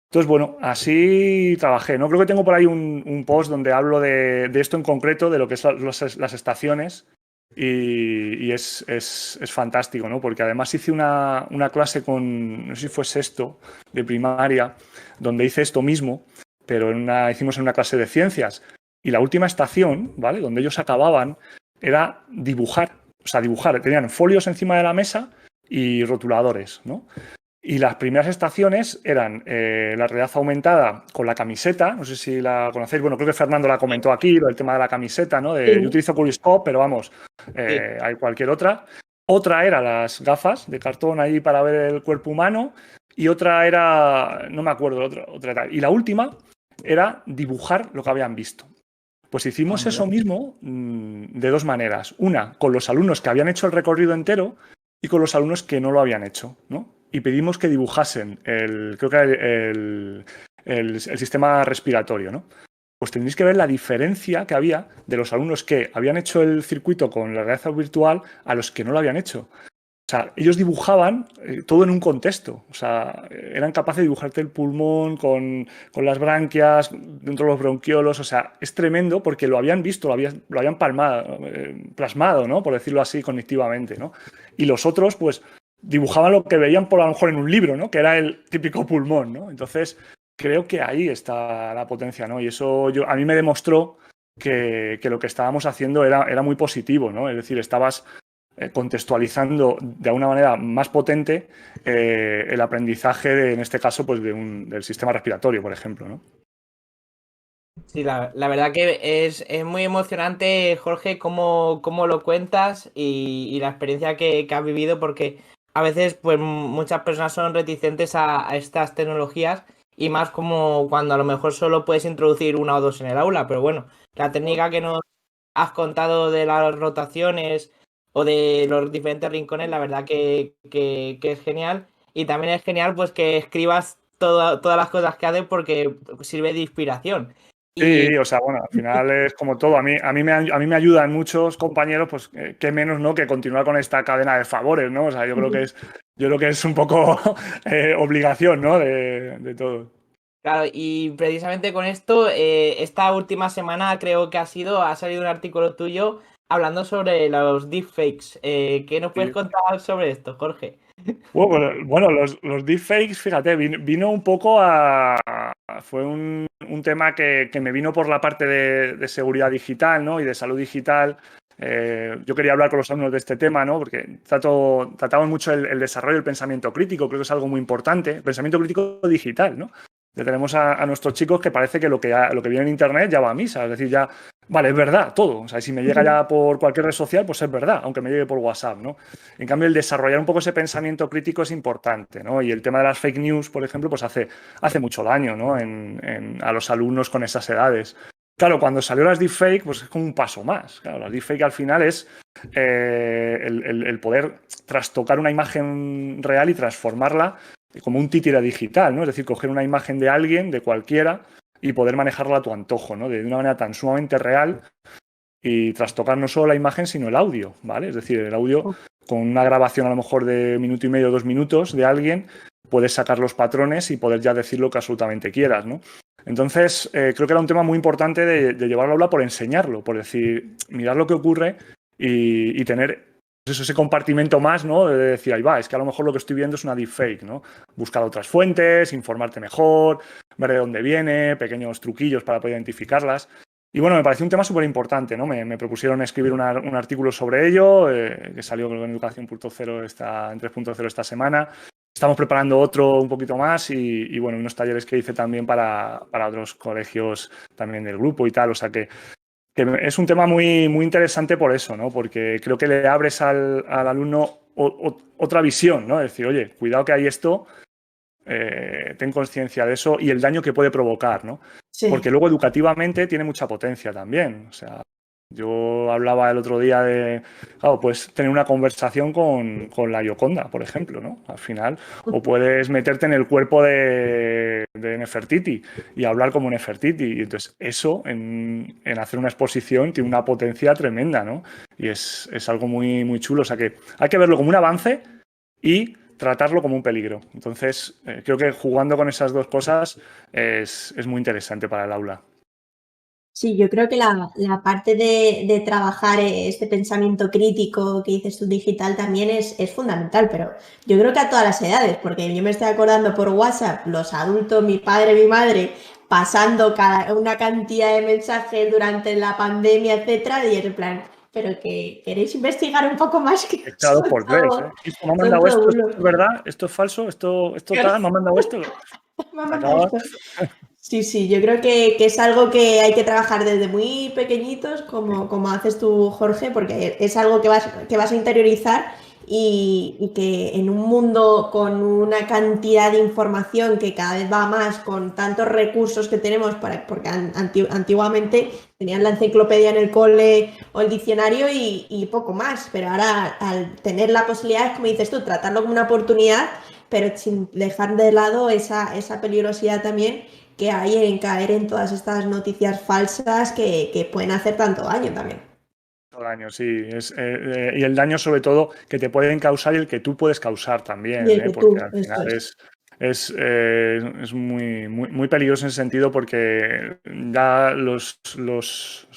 [SPEAKER 4] Entonces, bueno, así trabajé, ¿no? Creo que tengo por ahí un post donde hablo de esto en concreto, de lo que son las estaciones y es fantástico, ¿no? Porque además hice una clase con, no sé si fue sexto de primaria, donde hice esto mismo, pero hicimos en una clase de ciencias. Y la última estación, ¿vale? Donde ellos acababan era dibujar, tenían folios encima de la mesa y rotuladores, ¿no? Y las primeras estaciones eran la realidad aumentada con la camiseta, no sé si la conocéis, bueno, creo que Fernando la comentó aquí, el tema de la camiseta, ¿no?
[SPEAKER 2] Sí.
[SPEAKER 4] Yo utilizo Curiscope, pero vamos, hay cualquier otra. Otra era las gafas de cartón ahí para ver el cuerpo humano y otra era, no me acuerdo, otra tal. Y la última era dibujar lo que habían visto. Pues hicimos eso mismo de 2 maneras. Una, con los alumnos que habían hecho el recorrido entero y con los alumnos que no lo habían hecho, ¿no? Y pedimos que dibujasen creo que el sistema respiratorio, ¿no? Pues tendréis que ver la diferencia que había de los alumnos que habían hecho el circuito con la realidad virtual a los que no lo habían hecho. O sea, ellos dibujaban todo en un contexto. O sea, eran capaces de dibujarte el pulmón con las branquias, dentro de los bronquiolos. O sea, es tremendo porque lo habían visto, lo habían plasmado, ¿no? Por decirlo así, cognitivamente, ¿no? Y los otros, pues, dibujaban lo que veían por a lo mejor en un libro, ¿no? Que era el típico pulmón, ¿no? Entonces, creo que ahí está la potencia, ¿no? Y eso a mí me demostró que lo que estábamos haciendo era muy positivo, ¿no? Es decir, estabas contextualizando de una manera más potente el aprendizaje, en este caso, pues del sistema respiratorio, por ejemplo, ¿no?
[SPEAKER 3] Sí, la verdad que es muy emocionante, Jorge, cómo lo cuentas y la experiencia que has vivido, porque a veces pues muchas personas son reticentes a estas tecnologías y más como cuando a lo mejor solo puedes introducir 1 o 2 en el aula, pero bueno, la técnica que nos has contado de las rotaciones o de los diferentes rincones, la verdad que es genial. Y también es genial pues que escribas todas las cosas que haces porque sirve de inspiración.
[SPEAKER 4] Sí, o sea, bueno, al final es como todo. A mí me ayudan muchos compañeros, pues qué menos, ¿no? Que continuar con esta cadena de favores, ¿no? O sea, yo creo que es un poco obligación, ¿no? De todo.
[SPEAKER 3] Claro, y precisamente con esto, esta última semana creo que ha salido un artículo tuyo hablando sobre los deepfakes. ¿Qué nos puedes
[SPEAKER 4] Sí.
[SPEAKER 3] contar sobre esto, Jorge?
[SPEAKER 4] Bueno, los deepfakes, fíjate, vino un poco a... Fue un tema que me vino por la parte de seguridad digital, ¿no? Y de salud digital. Yo quería hablar con los alumnos de este tema, ¿no? Porque tratamos mucho el desarrollo del pensamiento crítico, creo que es algo muy importante. El pensamiento crítico digital, ¿no? Ya tenemos a nuestros chicos que parece que lo que viene en Internet ya va a misa, es decir, ya, vale, es verdad, todo. O sea, si me llega ya por cualquier red social, pues es verdad, aunque me llegue por WhatsApp, ¿no? En cambio, el desarrollar un poco ese pensamiento crítico es importante, ¿no? Y el tema de las fake news, por ejemplo, pues hace mucho daño, ¿no? A los alumnos con esas edades. Claro, cuando salió las deepfake, pues es como un paso más. Claro, las deepfake al final es el poder trastocar una imagen real y transformarla como un títere digital, ¿no? Es decir, coger una imagen de alguien, de cualquiera, y poder manejarla a tu antojo, ¿no? De una manera tan sumamente real y trastocar no solo la imagen, sino el audio, ¿vale? Es decir, el audio con una grabación a lo mejor de 1,5 minutos, 2 minutos de alguien, puedes sacar los patrones y poder ya decir lo que absolutamente quieras, ¿no? Entonces, creo que era un tema muy importante de llevarlo al aula por enseñarlo, por decir, mirar lo que ocurre y tener pues eso, ese compartimento más, ¿no? De decir, ahí va, es que a lo mejor lo que estoy viendo es una deepfake, ¿no? Buscar otras fuentes, informarte mejor, ver de dónde viene, pequeños truquillos para poder identificarlas. Y bueno, me pareció un tema súper importante, ¿no? Me propusieron escribir un artículo sobre ello, que salió en Educación 3.0 en 3.0 esta semana. Estamos preparando otro un poquito más y bueno, unos talleres que hice también para otros colegios también del grupo y tal. O sea que es un tema muy, muy interesante por eso, ¿no? Porque creo que le abres al alumno otra visión, ¿no? Es decir, oye, cuidado que hay esto, ten conciencia de eso y el daño que puede provocar, ¿no?
[SPEAKER 2] Sí.
[SPEAKER 4] Porque luego educativamente tiene mucha potencia también. O sea, yo hablaba el otro día de, claro, puedes tener una conversación con la Gioconda, por ejemplo, ¿no? Al final, o puedes meterte en el cuerpo de Nefertiti y hablar como Nefertiti. Y entonces eso, en hacer una exposición, tiene una potencia tremenda, ¿no? Y es algo muy, muy chulo. O sea que hay que verlo como un avance y tratarlo como un peligro. Entonces, creo que jugando con esas dos cosas es muy interesante para el aula.
[SPEAKER 2] Sí, yo creo que la parte de trabajar este pensamiento crítico que dices tú digital también es fundamental, pero yo creo que a todas las edades, porque yo me estoy acordando por WhatsApp, los adultos, mi padre, mi madre, pasando una cantidad de mensajes durante la pandemia, etcétera, y es en plan, pero que queréis investigar un poco más que
[SPEAKER 4] Echado por tres, ¿eh? Esto me ha mandado esto es verdad, esto es falso, esto tal, me ha mandado esto.
[SPEAKER 2] Me ha mandado esto. Sí, sí, yo creo que es algo que hay que trabajar desde muy pequeñitos, como haces tú, Jorge, porque es algo que vas a interiorizar y que en un mundo con una cantidad de información que cada vez va más, con tantos recursos que tenemos, porque antiguamente tenían la enciclopedia en el cole o el diccionario y poco más, pero ahora al tener la posibilidad, como dices tú, tratarlo como una oportunidad, pero sin dejar de lado esa peligrosidad también que hay en caer en todas estas noticias falsas que pueden hacer tanto daño también.
[SPEAKER 4] Daño, sí. Y el daño sobre todo que te pueden causar y el que tú puedes causar también,
[SPEAKER 2] Y el que
[SPEAKER 4] porque
[SPEAKER 2] tú,
[SPEAKER 4] al
[SPEAKER 2] esto
[SPEAKER 4] final
[SPEAKER 2] es.
[SPEAKER 4] es muy, muy, muy peligroso en ese sentido porque ya los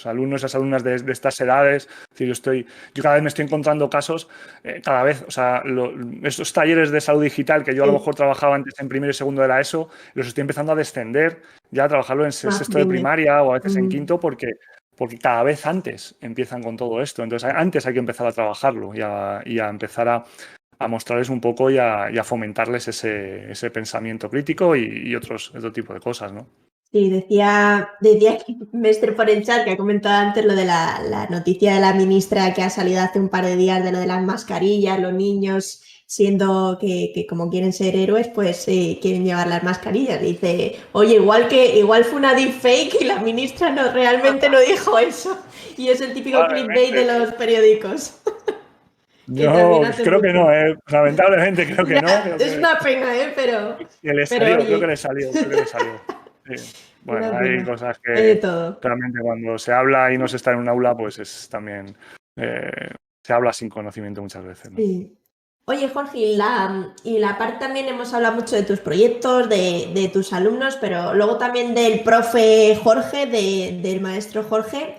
[SPEAKER 4] alumnos y las alumnas de estas edades, es decir, yo cada vez me estoy encontrando casos, cada vez, o sea, estos talleres de salud digital que yo a lo mejor trabajaba antes en primero y segundo de la ESO, los estoy empezando a descender, ya a trabajarlo en sexto de primaria o a veces en quinto porque cada vez antes empiezan con todo esto. Entonces, antes hay que empezar a trabajarlo y a empezar a mostrarles un poco y a fomentarles ese pensamiento crítico y otro tipo de cosas, ¿no?
[SPEAKER 2] Sí, decía aquí Mestre por el chat que ha comentado antes lo de la noticia de la ministra que ha salido hace un par de días de lo de las mascarillas, los niños siendo que como quieren ser héroes, pues quieren llevar las mascarillas. Dice, oye, igual fue una deepfake y la ministra realmente no dijo eso. Y es el típico clickbait de los periódicos. Que también
[SPEAKER 4] No,
[SPEAKER 2] hace
[SPEAKER 4] creo que
[SPEAKER 2] mucho.
[SPEAKER 4] no, lamentablemente creo que no.
[SPEAKER 2] Es una pena,
[SPEAKER 4] Que le
[SPEAKER 2] pero
[SPEAKER 4] salió, creo que
[SPEAKER 2] oye,
[SPEAKER 4] le salió, Sí. Bueno,
[SPEAKER 2] una
[SPEAKER 4] hay
[SPEAKER 2] pena.
[SPEAKER 4] cosas
[SPEAKER 2] Hay de
[SPEAKER 4] que
[SPEAKER 2] todo.
[SPEAKER 4] realmente cuando se habla y no se está en un aula, pues es también se habla sin conocimiento muchas veces, ¿no?
[SPEAKER 2] Sí. Oye, Jorge, y la parte también hemos hablado mucho de tus proyectos, de tus alumnos, pero luego también del profe Jorge, del maestro Jorge.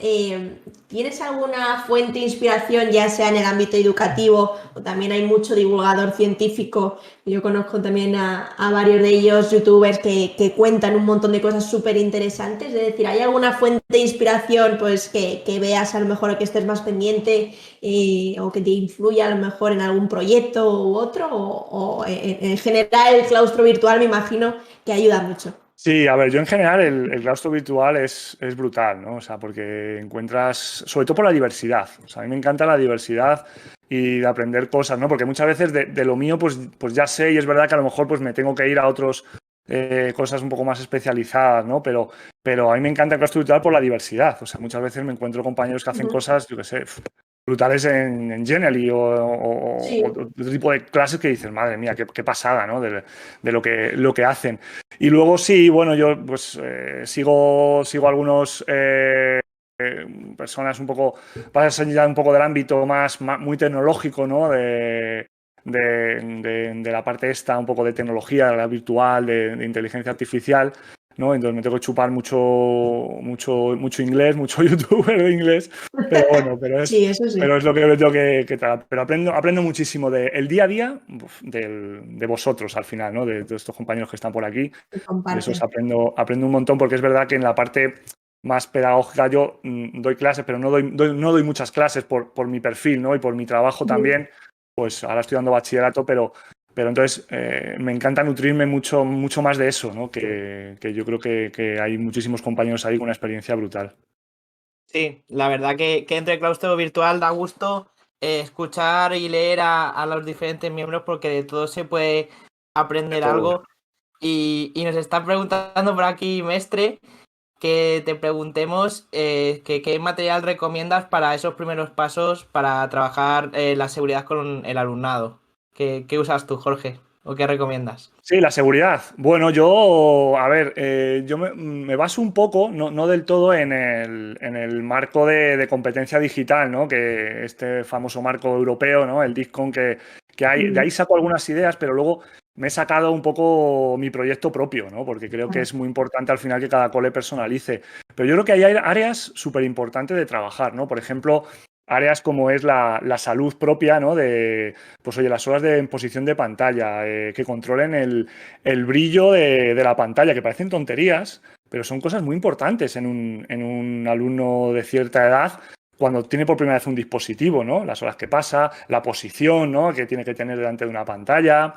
[SPEAKER 2] ¿Tienes alguna fuente de inspiración, ya sea en el ámbito educativo o también hay mucho divulgador científico? Yo conozco también a varios de ellos, youtubers, que cuentan un montón de cosas súper interesantes. Es decir, ¿hay alguna fuente de inspiración pues, que veas a lo mejor o que estés más pendiente? O que te influya a lo mejor en algún proyecto u otro, o en general el claustro virtual me imagino que ayuda mucho.
[SPEAKER 4] Sí, a ver, yo en general el claustro virtual es brutal, ¿no? O sea, porque encuentras, sobre todo por la diversidad. O sea, a mí me encanta la diversidad y de aprender cosas, ¿no? Porque muchas veces de lo mío, pues ya sé, y es verdad que a lo mejor pues me tengo que ir a otros cosas un poco más especializadas, ¿no? Pero a mí me encanta el claustro virtual por la diversidad. O sea, muchas veces me encuentro compañeros que hacen cosas, yo qué sé, brutales en Genially o
[SPEAKER 2] Sí.
[SPEAKER 4] otro tipo de clases que dices, madre mía, qué pasada, ¿no? De lo que hacen. Y luego sí, bueno, yo pues sigo algunos personas un poco, para ya un poco del ámbito muy tecnológico, ¿no? De la parte esta, un poco de tecnología, de la virtual, de inteligencia artificial, ¿no? Entonces me tengo que chupar mucho inglés, mucho youtuber de inglés, pero bueno,
[SPEAKER 2] Sí, eso sí.
[SPEAKER 4] pero es lo que tengo que tratar. Pero aprendo muchísimo del día a día de vosotros al final, ¿no? De estos compañeros que están por aquí.
[SPEAKER 2] Se
[SPEAKER 4] De esos
[SPEAKER 2] comparten.
[SPEAKER 4] aprendo un montón porque es verdad que en la parte más pedagógica yo doy clases, pero no doy muchas clases por mi perfil, ¿no? Y por mi trabajo también. Pues ahora estoy dando bachillerato, pero entonces me encanta nutrirme mucho más de eso, ¿no? Que yo creo que hay muchísimos compañeros ahí con una experiencia brutal.
[SPEAKER 3] Sí, la verdad que entre el claustro virtual da gusto escuchar y leer a los diferentes miembros porque de todo se puede
[SPEAKER 4] De
[SPEAKER 3] aprender
[SPEAKER 4] todo.
[SPEAKER 3] algo. Y nos está preguntando por aquí, Mestre, que te preguntemos que qué material recomiendas para esos primeros pasos para trabajar la seguridad con el alumnado. ¿Qué usas tú, Jorge? ¿O qué recomiendas?
[SPEAKER 4] Sí, la seguridad. Bueno, yo, a ver, yo me baso un poco, no del todo, en el marco de competencia digital, ¿no? Que este famoso marco europeo, ¿no? El DISCON que hay. De ahí saco algunas ideas, pero luego me he sacado un poco mi proyecto propio, ¿no? Porque creo que es muy importante al final que cada cole personalice. Pero yo creo que hay áreas súper importantes de trabajar, ¿no? Por ejemplo, áreas como es la salud propia, ¿no? Pues oye, las horas en posición de pantalla, que controlen el brillo de la pantalla, que parecen tonterías, pero son cosas muy importantes en un alumno de cierta edad cuando tiene por primera vez un dispositivo, ¿no? Las horas que pasa, la posición, ¿no? Que tiene que tener delante de una pantalla.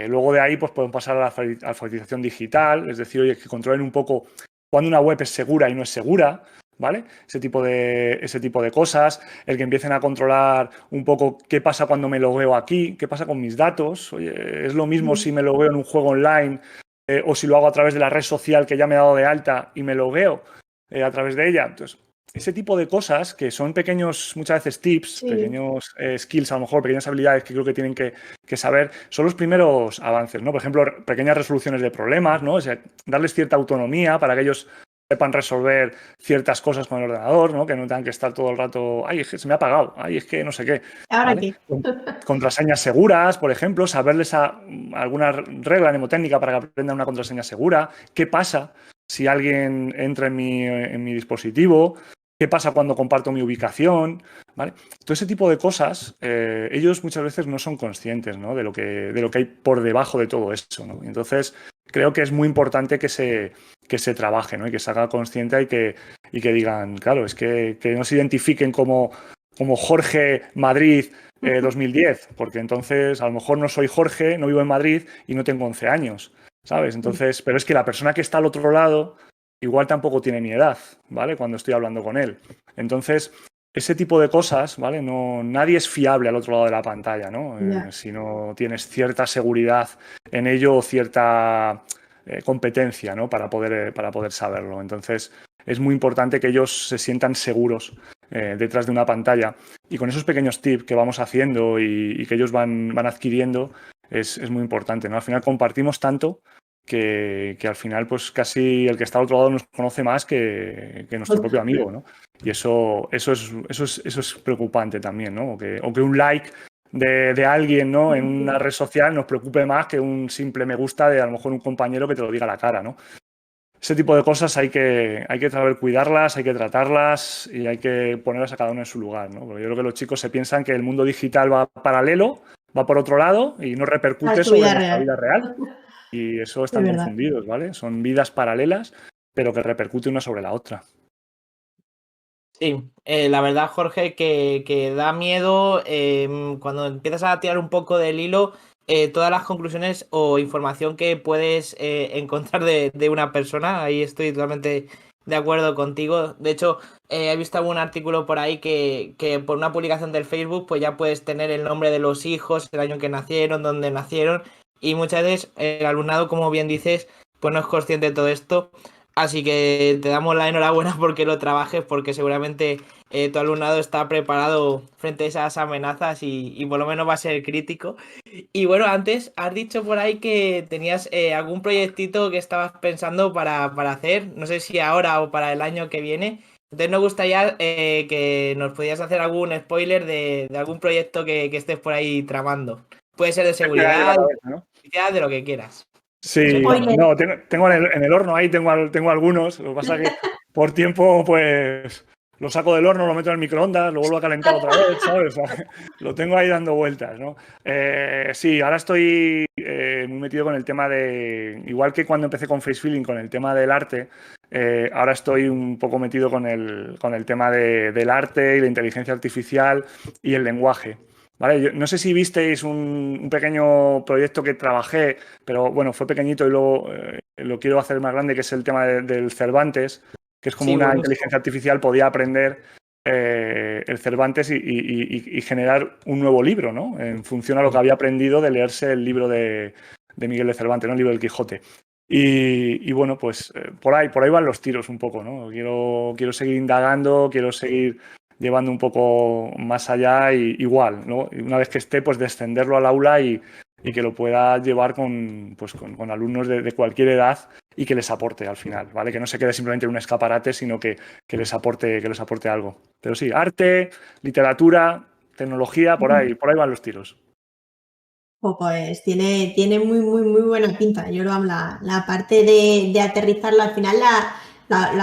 [SPEAKER 4] Luego de ahí pues podemos pasar a la alfabetización digital, es decir, oye, que controlen un poco cuando una web es segura y no es segura, ¿vale? Ese tipo de cosas, el que empiecen a controlar un poco qué pasa cuando me logueo aquí, qué pasa con mis datos. Oye, es lo mismo si me logueo en un juego online o si lo hago a través de la red social que ya me he dado de alta y me logueo a través de ella. Entonces, ese tipo de cosas que son pequeños, muchas veces tips,
[SPEAKER 2] Sí.
[SPEAKER 4] pequeños skills, a lo mejor pequeñas habilidades que creo que tienen que saber, son los primeros avances, ¿no? Por ejemplo, pequeñas resoluciones de problemas, ¿no? O sea, darles cierta autonomía para que ellos sepan resolver ciertas cosas con el ordenador, ¿no? Que no tengan que estar todo el rato, ay, es que se me ha apagado, ay, es que no sé qué,
[SPEAKER 2] ¿Ahora
[SPEAKER 4] ¿vale?
[SPEAKER 2] qué?
[SPEAKER 4] Contraseñas seguras, por ejemplo, saberles alguna regla mnemotécnica para que aprendan una contraseña segura. ¿Qué pasa si alguien entra en mi dispositivo? ¿Qué pasa cuando comparto mi ubicación? ¿Vale? Todo ese tipo de cosas, ellos muchas veces no son conscientes, ¿no? De lo que hay por debajo de todo eso, ¿no? Entonces, creo que es muy importante que se trabaje, ¿no? Y que se haga consciente y que digan, claro, es que no se identifiquen como Jorge Madrid 2010, porque entonces a lo mejor no soy Jorge, no vivo en Madrid y no tengo 11 años, ¿sabes? Entonces, pero es que la persona que está al otro lado igual tampoco tiene mi edad, ¿vale? Cuando estoy hablando con él. Entonces, ese tipo de cosas, ¿vale? Nadie es fiable al otro lado de la pantalla, ¿no?
[SPEAKER 2] Ya.
[SPEAKER 4] Si no tienes cierta seguridad en ello o cierta competencia, ¿no? Para poder saberlo. Entonces, es muy importante que ellos se sientan seguros detrás de una pantalla y con esos pequeños tips que vamos haciendo y que ellos van adquiriendo es muy importante, ¿no? Al final compartimos tanto que al final pues casi el que está al otro lado nos conoce más que nuestro propio amigo, ¿no? Y eso es preocupante también, ¿no? O que un like de alguien, ¿no? En una red social nos preocupe más que un simple me gusta de a lo mejor un compañero que te lo diga a la cara, ¿no? Ese tipo de cosas hay que saber cuidarlas, hay que tratarlas y hay que ponerlas a cada uno en su lugar, ¿no? Porque yo creo que los chicos se piensan que el mundo digital va paralelo, va por otro lado y no repercute sobre nuestra vida real. Y eso están confundidos, ¿vale? Son vidas paralelas, pero que repercute una sobre la otra.
[SPEAKER 3] Sí, la verdad, Jorge, que da miedo cuando empiezas a tirar un poco del hilo todas las conclusiones o información que puedes encontrar de una persona. Ahí estoy totalmente de acuerdo contigo. De hecho, he visto algún artículo por ahí que por una publicación del Facebook pues ya puedes tener el nombre de los hijos, el año que nacieron, dónde nacieron, y muchas veces el alumnado, como bien dices, pues no es consciente de todo esto. Así que te damos la enhorabuena porque lo trabajes, porque seguramente tu alumnado está preparado frente a esas amenazas y por lo menos va a ser crítico. Y bueno, antes has dicho por ahí que tenías algún proyectito que estabas pensando para hacer, no sé si ahora o para el año que viene. Entonces nos gustaría que nos pudieras hacer algún spoiler de algún proyecto que estés por ahí tramando. Puede ser de seguridad, de lo que quieras.
[SPEAKER 4] Sí, no, tengo en el horno ahí, tengo algunos. Lo que pasa es que por tiempo, pues lo saco del horno, lo meto en el microondas, lo vuelvo a calentar otra vez, ¿sabes? O sea, lo tengo ahí dando vueltas, ¿no? Sí, ahora estoy muy metido con el tema de. Igual que cuando empecé con Face Feeling, con el tema del arte, ahora estoy un poco metido con el tema del arte y la inteligencia artificial y el lenguaje. Vale, yo no sé si visteis un pequeño proyecto que trabajé, pero bueno, fue pequeñito y luego lo quiero hacer más grande, que es el tema del Cervantes, que es como una inteligencia artificial podía aprender el Cervantes y generar un nuevo libro, ¿no? En función a lo que había aprendido de leerse el libro de Miguel de Cervantes, ¿no? El libro del Quijote. Y bueno, pues por ahí van los tiros un poco, ¿no? Quiero seguir indagando, quiero seguir llevando un poco más allá y igual, ¿no? Y una vez que esté, pues descenderlo al aula y que lo pueda llevar con alumnos de cualquier edad y que les aporte al final, ¿vale? Que no se quede simplemente en un escaparate, sino que les aporte algo. Pero sí, arte, literatura, tecnología, por ahí van los tiros.
[SPEAKER 2] Pues tiene muy buena pinta. Yo la parte de aterrizarlo al final la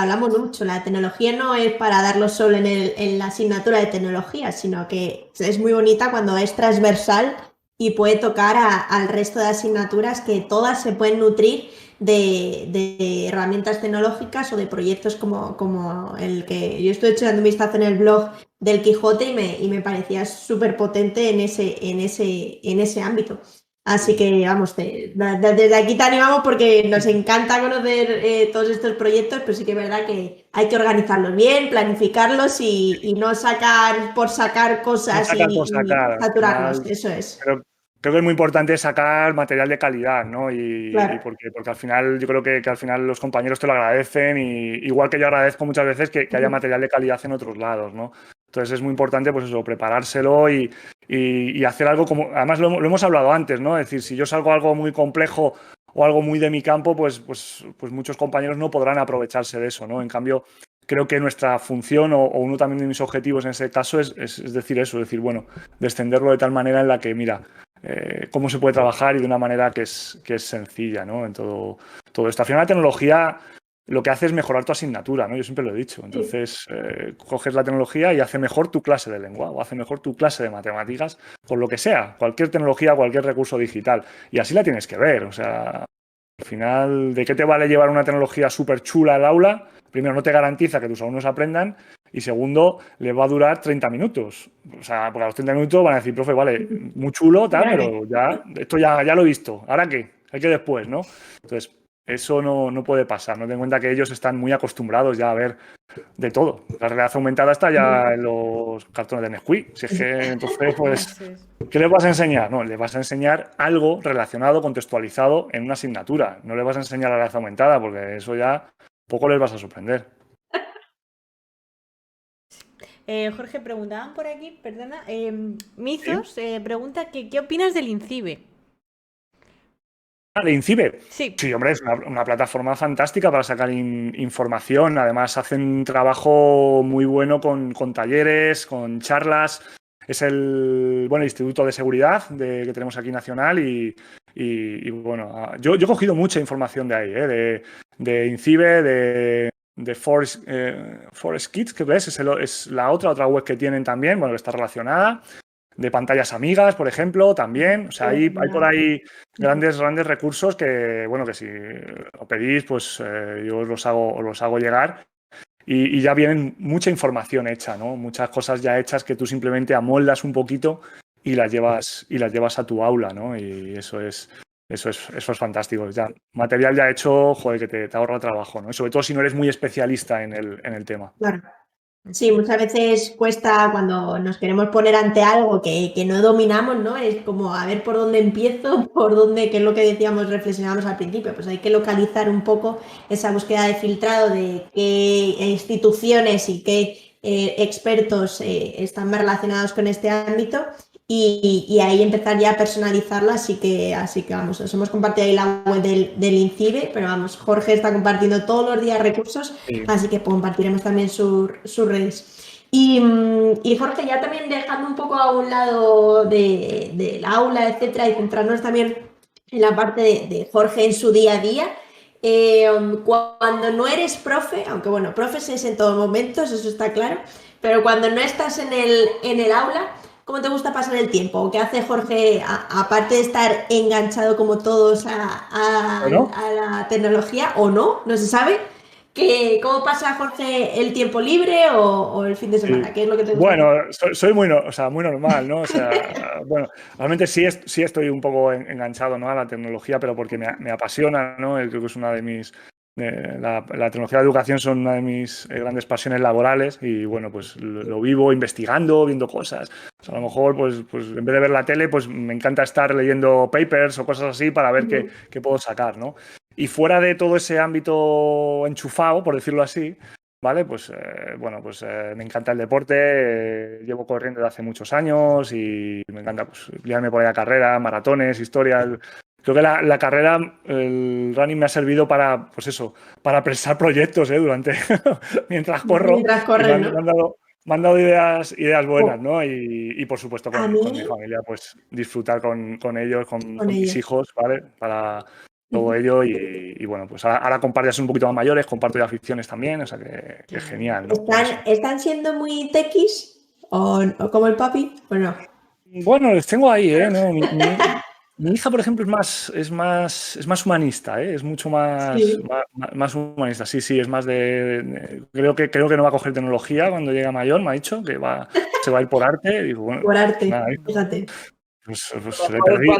[SPEAKER 2] hablamos mucho. La tecnología no es para darlo solo en la asignatura de tecnología, sino que es muy bonita cuando es transversal y puede tocar al resto de asignaturas, que todas se pueden nutrir de herramientas tecnológicas o de proyectos como el que yo estoy echando un vistazo en el blog del Quijote y me parecía súper potente en ese ámbito. Así que vamos, desde aquí te animamos porque nos encanta conocer todos estos proyectos, pero sí que es verdad que hay que organizarlos bien, planificarlos y no sacar por sacar cosas y saturarnos, eso es.
[SPEAKER 4] Pero creo que es muy importante sacar material de calidad, ¿no?
[SPEAKER 2] Claro.
[SPEAKER 4] Y porque al final yo creo que al final los compañeros te lo agradecen, y igual que yo agradezco muchas veces que haya material de calidad en otros lados, ¿no? Entonces es muy importante, pues eso, preparárselo y hacer algo como. Además lo hemos hablado antes, ¿no? Es decir, si yo salgo algo muy complejo o algo muy de mi campo, pues muchos compañeros no podrán aprovecharse de eso, ¿no? En cambio, creo que nuestra función o uno también de mis objetivos en ese caso es decir eso, es decir, bueno, descenderlo de tal manera en la que, mira, cómo se puede trabajar y de una manera que es sencilla, ¿no? En todo esto. Al final la tecnología lo que hace es mejorar tu asignatura, ¿no? Yo siempre lo he dicho. Entonces, coges la tecnología y hace mejor tu clase de lengua o hace mejor tu clase de matemáticas, con lo que sea, cualquier tecnología, cualquier recurso digital. Y así la tienes que ver. O sea, al final, ¿de qué te vale llevar una tecnología súper chula al aula? Primero, no te garantiza que tus alumnos aprendan, y segundo, les va a durar 30 minutos. O sea, porque a los 30 minutos van a decir, profe, vale, muy chulo, tal, pero esto ya lo he visto. ¿Ahora qué? Hay que después, ¿no? Entonces, eso no puede pasar. No ten en cuenta que ellos están muy acostumbrados ya a ver de todo. La realidad aumentada está ya en los cartones de Nesquik. Si es que, entonces, pues, ¿qué les vas a enseñar? No, les vas a enseñar algo relacionado, contextualizado en una asignatura. No les vas a enseñar la realidad aumentada, porque eso ya poco les vas a sorprender.
[SPEAKER 1] Jorge, preguntaban por aquí, perdona, Mizos pregunta que ¿qué opinas del INCIBE?
[SPEAKER 4] ¿De INCIBE?
[SPEAKER 1] Sí,
[SPEAKER 4] Hombre, es una plataforma fantástica para sacar información. Además, hacen un trabajo muy bueno con talleres, con charlas. es el Instituto de Seguridad que tenemos aquí nacional y bueno, yo he cogido mucha información de ahí, de INCIBE, de Forest Kids, que es la otra web que tienen también, bueno, que está relacionada, de pantallas amigas, por ejemplo, también. O sea, hay por ahí grandes recursos que, bueno, que si lo pedís, pues yo os los hago llegar. Y ya vienen mucha información hecha, ¿no? Muchas cosas ya hechas que tú simplemente amoldas un poquito y las llevas a tu aula, ¿no? Y eso es fantástico. Ya, material ya hecho, joder, que te ahorra trabajo, ¿no? Y sobre todo si no eres muy especialista en el tema.
[SPEAKER 2] Claro. Sí, muchas veces cuesta cuando nos queremos poner ante algo que no dominamos, ¿no? Es como a ver por dónde empiezo, que es lo que decíamos, reflexionamos al principio, pues hay que localizar un poco esa búsqueda de filtrado de qué instituciones y qué expertos están más relacionados con este ámbito y ahí empezar ya a personalizarla, así que vamos, os hemos compartido ahí la web del INCIBE, pero vamos, Jorge está compartiendo todos los días recursos, sí. Así que compartiremos también sus redes. Y Jorge, ya también dejando un poco a un lado del aula, etcétera, y centrarnos también en la parte de Jorge en su día a día, cuando no eres profe, aunque bueno, profes es en todos momentos, eso está claro, pero cuando no estás en el aula, ¿cómo te gusta pasar el tiempo? ¿Qué hace Jorge, aparte de estar enganchado como todos a la tecnología, o no se sabe? ¿Cómo pasa Jorge el tiempo libre o el fin de semana?
[SPEAKER 4] Sí.
[SPEAKER 2] ¿Qué es lo que te gusta?
[SPEAKER 4] Bueno, soy muy normal, ¿no? O sea, bueno, realmente sí estoy un poco enganchado, ¿no?, a la tecnología, pero porque me apasiona, ¿no? Creo que es una de mis... la tecnología y la educación son una de mis grandes pasiones laborales y, bueno, pues lo vivo investigando, viendo cosas. O sea, a lo mejor, pues en vez de ver la tele, pues me encanta estar leyendo papers o cosas así para ver qué puedo sacar, ¿no? Y fuera de todo ese ámbito enchufado, por decirlo así, ¿vale? Pues, me encanta el deporte, llevo corriendo desde hace muchos años y me encanta pues liarme por ahí a carrera, maratones, historias. Creo que la carrera, el running me ha servido para, pues eso, para prestar proyectos, durante mientras corro.
[SPEAKER 2] Mientras corres, ¿no?
[SPEAKER 4] Me han dado ideas buenas, ¿no? Y por supuesto con mi familia, pues disfrutar con ellos, con mis hijos, ¿vale? Para todo ello y bueno, pues ahora comparto un poquito más mayores, comparto ya aficiones también, o sea que es genial, ¿no?
[SPEAKER 2] ¿Están siendo muy techis o como el papi o no?
[SPEAKER 4] Bueno, les tengo ahí, ¿no? Mi hija, por ejemplo, es más humanista, es mucho más, ¿sí?, más humanista. Sí, es más creo que no va a coger tecnología cuando llegue mayor, me ha dicho, que se va a ir por arte. Digo, bueno,
[SPEAKER 2] por arte,
[SPEAKER 4] nada,
[SPEAKER 2] fíjate.
[SPEAKER 4] Pues le he perdido.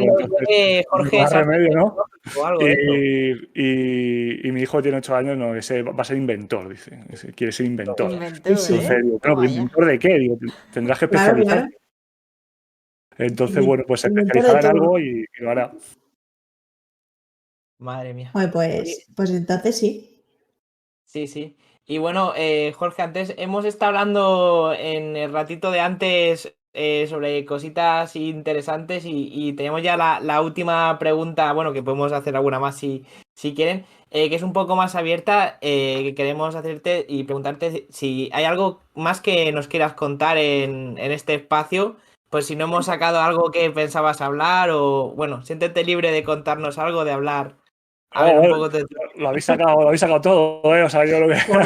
[SPEAKER 3] Jorge,
[SPEAKER 4] no remedio, ¿no?
[SPEAKER 3] O algo
[SPEAKER 4] y mi hijo tiene 8 años, no, ese va a ser inventor, dice. Quiere ser inventor.
[SPEAKER 1] Inventor,
[SPEAKER 4] Digo, ¿pero inventor de qué? Digo, tendrás que especializar.
[SPEAKER 2] Claro.
[SPEAKER 4] Entonces, bueno, pues se especializará en algo y lo hará.
[SPEAKER 3] Madre mía.
[SPEAKER 2] Pues entonces sí.
[SPEAKER 3] Sí. Y bueno, Jorge, antes hemos estado hablando en el ratito de antes sobre cositas interesantes y tenemos ya la última pregunta, bueno, que podemos hacer alguna más si quieren, que es un poco más abierta, que queremos hacerte y preguntarte si hay algo más que nos quieras contar en este espacio. Pues si no hemos sacado algo que pensabas hablar o, bueno, siéntete libre de contarnos algo, de hablar. A ver, un poco
[SPEAKER 4] lo habéis sacado todo, O sea, yo lo que, todo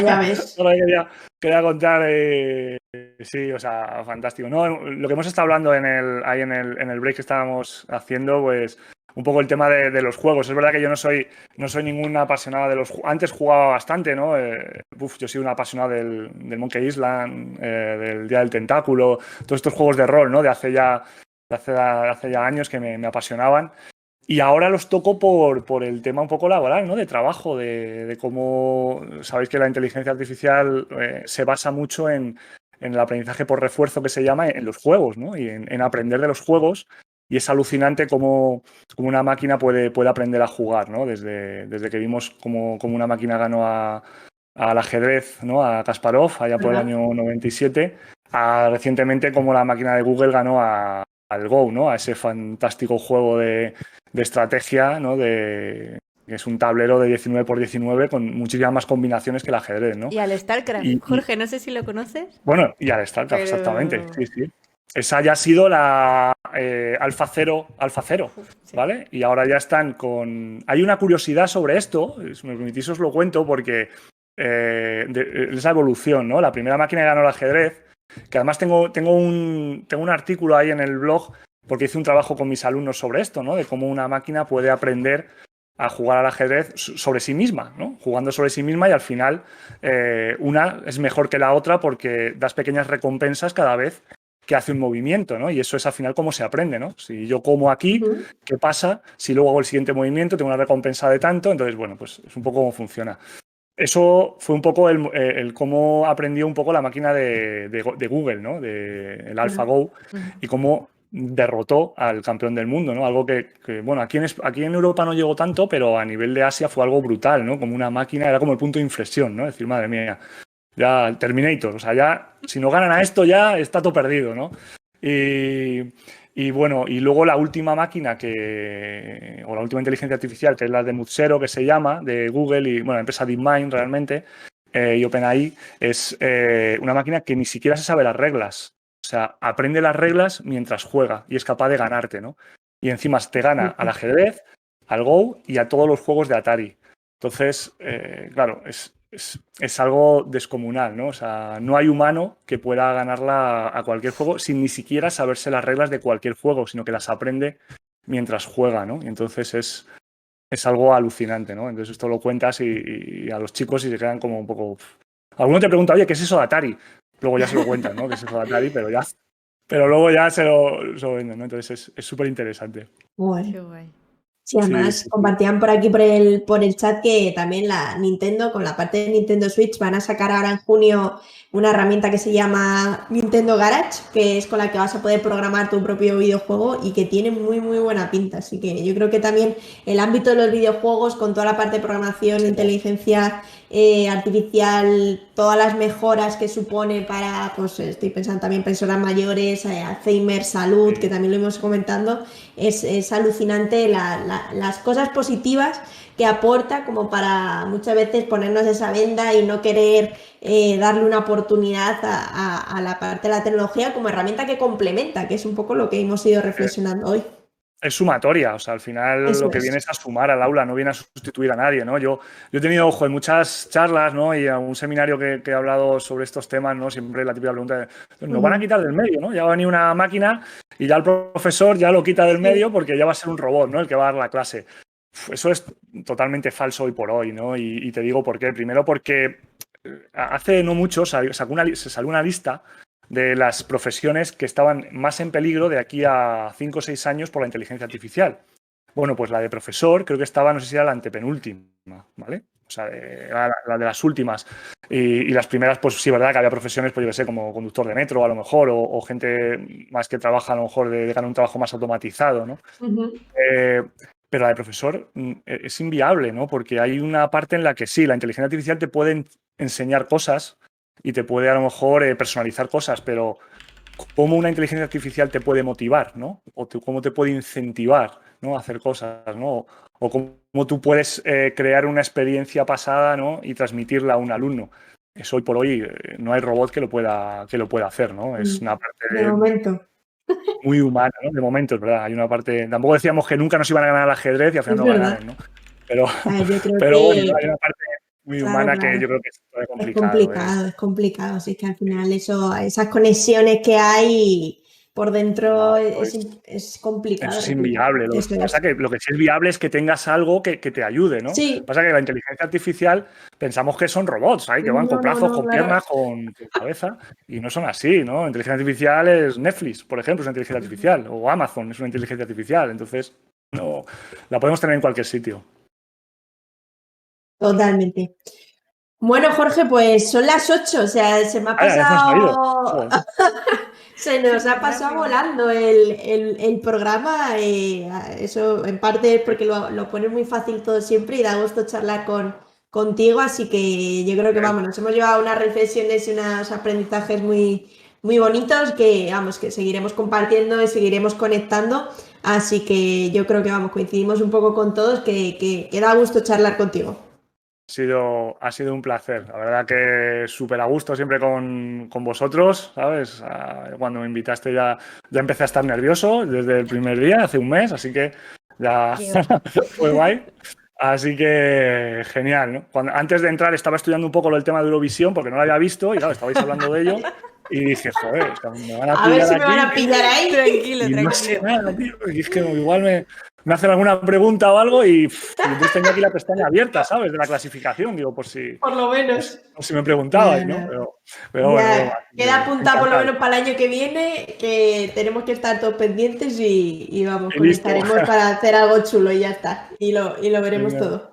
[SPEAKER 4] lo que quería contar, sí, o sea, fantástico. No, lo que hemos estado hablando en el break que estábamos haciendo, pues un poco el tema de los juegos. Es verdad que yo no soy ningún apasionado de los juegos. Antes jugaba bastante, ¿no? Yo soy un apasionado del Monkey Island, del Día del Tentáculo, todos estos juegos de rol, ¿no? De hace ya años que me apasionaban. Y ahora los toco por el tema un poco laboral, ¿no? De trabajo, de cómo sabéis que la inteligencia artificial se basa mucho en el aprendizaje por refuerzo, que se llama, en los juegos, ¿no? Y en aprender de los juegos. Y es alucinante cómo una máquina puede aprender a jugar, ¿no? Desde que vimos cómo una máquina ganó al ajedrez, ¿no? A Kasparov, allá por el año 97, a recientemente cómo la máquina de Google ganó al Go, ¿no? A ese fantástico juego de estrategia, ¿no? Que es un tablero de 19x19 con muchísimas más combinaciones que el ajedrez, ¿no?
[SPEAKER 1] Y al StarCraft. Jorge, no sé si lo conoces.
[SPEAKER 4] Bueno, y al StarCraft, exactamente. Sí. esa ya ha sido la Alfa Cero, ¿vale? Y ahora ya están con... Hay una curiosidad sobre esto, si me permitís os lo cuento, porque es la evolución, ¿no? La primera máquina que ganó el ajedrez, que además tengo un artículo ahí en el blog, porque hice un trabajo con mis alumnos sobre esto, ¿no? De cómo una máquina puede aprender a jugar al ajedrez sobre sí misma, ¿no? Jugando sobre sí misma y al final una es mejor que la otra porque das pequeñas recompensas cada vez que hace un movimiento, ¿no? Y eso es al final cómo se aprende, ¿no? Si yo como aquí, ¿qué pasa? Si luego hago el siguiente movimiento, tengo una recompensa de tanto, entonces, bueno, pues es un poco cómo funciona. Eso fue un poco el cómo aprendió un poco la máquina de Google, ¿no? El AlphaGo, y cómo derrotó al campeón del mundo, ¿no? Algo que bueno, aquí en Europa no llegó tanto, pero a nivel de Asia fue algo brutal, ¿no? Como una máquina, era como el punto de inflexión, ¿no? Es decir, madre mía, ya Terminator, o sea, ya si no ganan a esto ya está todo perdido, ¿no? Y bueno, y luego la última máquina o la última inteligencia artificial, que es la de Muzero, que se llama, de Google y, bueno, la empresa DeepMind realmente, y OpenAI, es una máquina que ni siquiera se sabe las reglas. O sea, aprende las reglas mientras juega y es capaz de ganarte, ¿no? Y encima te gana al ajedrez, al Go y a todos los juegos de Atari. Entonces, claro, es algo descomunal, ¿no? O sea, no hay humano que pueda ganarla a cualquier juego sin ni siquiera saberse las reglas de cualquier juego, sino que las aprende mientras juega, ¿no? Y entonces es algo alucinante, ¿no? Entonces esto lo cuentas y a los chicos y se quedan como un poco... Alguno te pregunta, oye, ¿qué es eso de Atari? Luego ya se lo cuentan, ¿no? ¿Qué es eso de Atari? Pero luego ya se lo venden, ¿no? Entonces es súper interesante.
[SPEAKER 2] Bueno.
[SPEAKER 1] Qué guay.
[SPEAKER 2] Sí, además compartían por aquí por el chat que también la Nintendo, con la parte de Nintendo Switch, van a sacar ahora en junio una herramienta que se llama Nintendo Garage, que es con la que vas a poder programar tu propio videojuego y que tiene muy, muy buena pinta. Así que yo creo que también el ámbito de los videojuegos, con toda la parte de programación, inteligencia artificial, todas las mejoras que supone para, pues estoy pensando también personas mayores, Alzheimer, salud, que también lo hemos comentando, es alucinante las cosas positivas que aporta como para muchas veces ponernos esa venda y no querer darle una oportunidad a la parte de la tecnología como herramienta que complementa, que es un poco lo que hemos ido reflexionando hoy.
[SPEAKER 4] Es sumatoria, o sea, al final eso lo que viene es a sumar al aula, no viene a sustituir a nadie, ¿no? Yo he tenido, ojo, en muchas charlas, ¿no? Y en un seminario que he hablado sobre estos temas, ¿no? Siempre la típica pregunta de, nos van a quitar del medio, ¿no? Ya va a venir una máquina y ya el profesor ya lo quita del medio porque ya va a ser un robot, ¿no? El que va a dar la clase. Eso es totalmente falso hoy por hoy, ¿no? Y te digo por qué. Primero porque hace no mucho se salió una lista de las profesiones que estaban más en peligro de aquí a 5 o 6 años por la inteligencia artificial. Bueno, pues la de profesor creo que estaba, no sé si era la antepenúltima, ¿vale? O sea, la de las últimas. Y las primeras, pues sí, verdad que había profesiones, pues yo qué sé, como conductor de metro a lo mejor, o gente más que trabaja a lo mejor de ganar un trabajo más automatizado, ¿no? Pero la de profesor es inviable, ¿no? Porque hay una parte en la que sí, la inteligencia artificial te puede enseñar cosas y te puede a lo mejor personalizar cosas, pero ¿cómo una inteligencia artificial te puede motivar, ¿no? O cómo te puede incentivar, ¿no? A hacer cosas, ¿no? O cómo tú puedes crear una experiencia pasada, ¿no? Y transmitirla a un alumno. Eso hoy por hoy no hay robot que lo pueda hacer, ¿no? Es una parte
[SPEAKER 2] de momento
[SPEAKER 4] muy humana, ¿no? De momento, es verdad. Hay una parte... Tampoco decíamos que nunca nos iban a ganar al ajedrez y al final no ganaron, ¿no? Pero bueno, hay una parte muy humana que yo creo que es complicado.
[SPEAKER 2] Es complicado. Así que al final esas conexiones que hay por dentro es complicado.
[SPEAKER 4] Eso es inviable. Lo que pasa que lo que sí es viable es que tengas algo que te ayude, ¿no?
[SPEAKER 2] Sí.
[SPEAKER 4] Lo que pasa es que la inteligencia artificial pensamos que son robots, ¿sabes? Que van con brazos, con piernas, con cabeza, y no son así, ¿no? La inteligencia artificial es Netflix, por ejemplo, es una inteligencia artificial, o Amazon es una inteligencia artificial. Entonces, no, la podemos tener en cualquier sitio.
[SPEAKER 2] Totalmente. Bueno, Jorge, pues son las 8, o sea, se me ha pasado... Se nos ha pasado volando el programa, eso en parte es porque lo pones muy fácil todo siempre y da gusto charlar contigo, así que yo creo que nos hemos llevado unas reflexiones y unos aprendizajes muy, muy bonitos que seguiremos compartiendo y seguiremos conectando, así que yo creo que coincidimos un poco con todos que da gusto charlar contigo.
[SPEAKER 4] Ha sido un placer. La verdad que súper a gusto siempre con vosotros, ¿sabes? Cuando me invitaste ya empecé a estar nervioso desde el primer día, hace un mes, así que ya fue guay. Así que genial, ¿no? Antes de entrar estaba estudiando un poco el tema de Eurovisión porque no lo había visto y claro, estabais hablando de ello y dije, joder, me van
[SPEAKER 2] a ver si me van a pillar ahí.
[SPEAKER 1] Tranquilo, tranquilo.
[SPEAKER 4] No sé nada, tío. Y es que igual me hacen alguna pregunta o algo y entonces tenía aquí la pestaña abierta, ¿sabes? De la clasificación, digo, por si
[SPEAKER 2] lo menos.
[SPEAKER 4] Por si me preguntabais, ¿no? Pero bueno.
[SPEAKER 2] Queda apuntado por lo menos para el año que viene, que tenemos que estar todos pendientes y vamos, conectaremos para hacer algo chulo y ya está. Y lo veremos todo.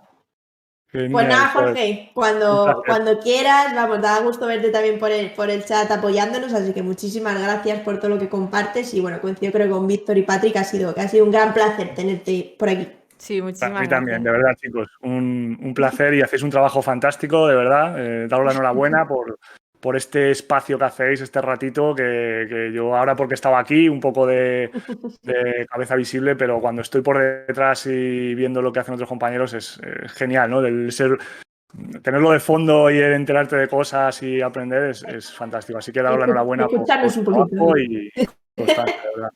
[SPEAKER 2] Genial, pues nada, Jorge, cuando quieras, vamos, da gusto verte también por el chat apoyándonos, así que muchísimas gracias por todo lo que compartes y bueno, coincido creo con Víctor y Patrick, que ha sido un gran placer tenerte por aquí.
[SPEAKER 1] Sí, muchísimas gracias.
[SPEAKER 4] A mí también, de verdad, chicos, un placer y hacéis un trabajo fantástico, de verdad, daros la enhorabuena por este espacio que hacéis, este ratito, que yo ahora porque estaba aquí, un poco de cabeza visible, pero cuando estoy por detrás y viendo lo que hacen otros compañeros es genial, ¿no? Tenerlo de fondo y el enterarte de cosas y aprender es fantástico. Así que daros la enhorabuena por
[SPEAKER 2] un poquito
[SPEAKER 4] y constante, de verdad.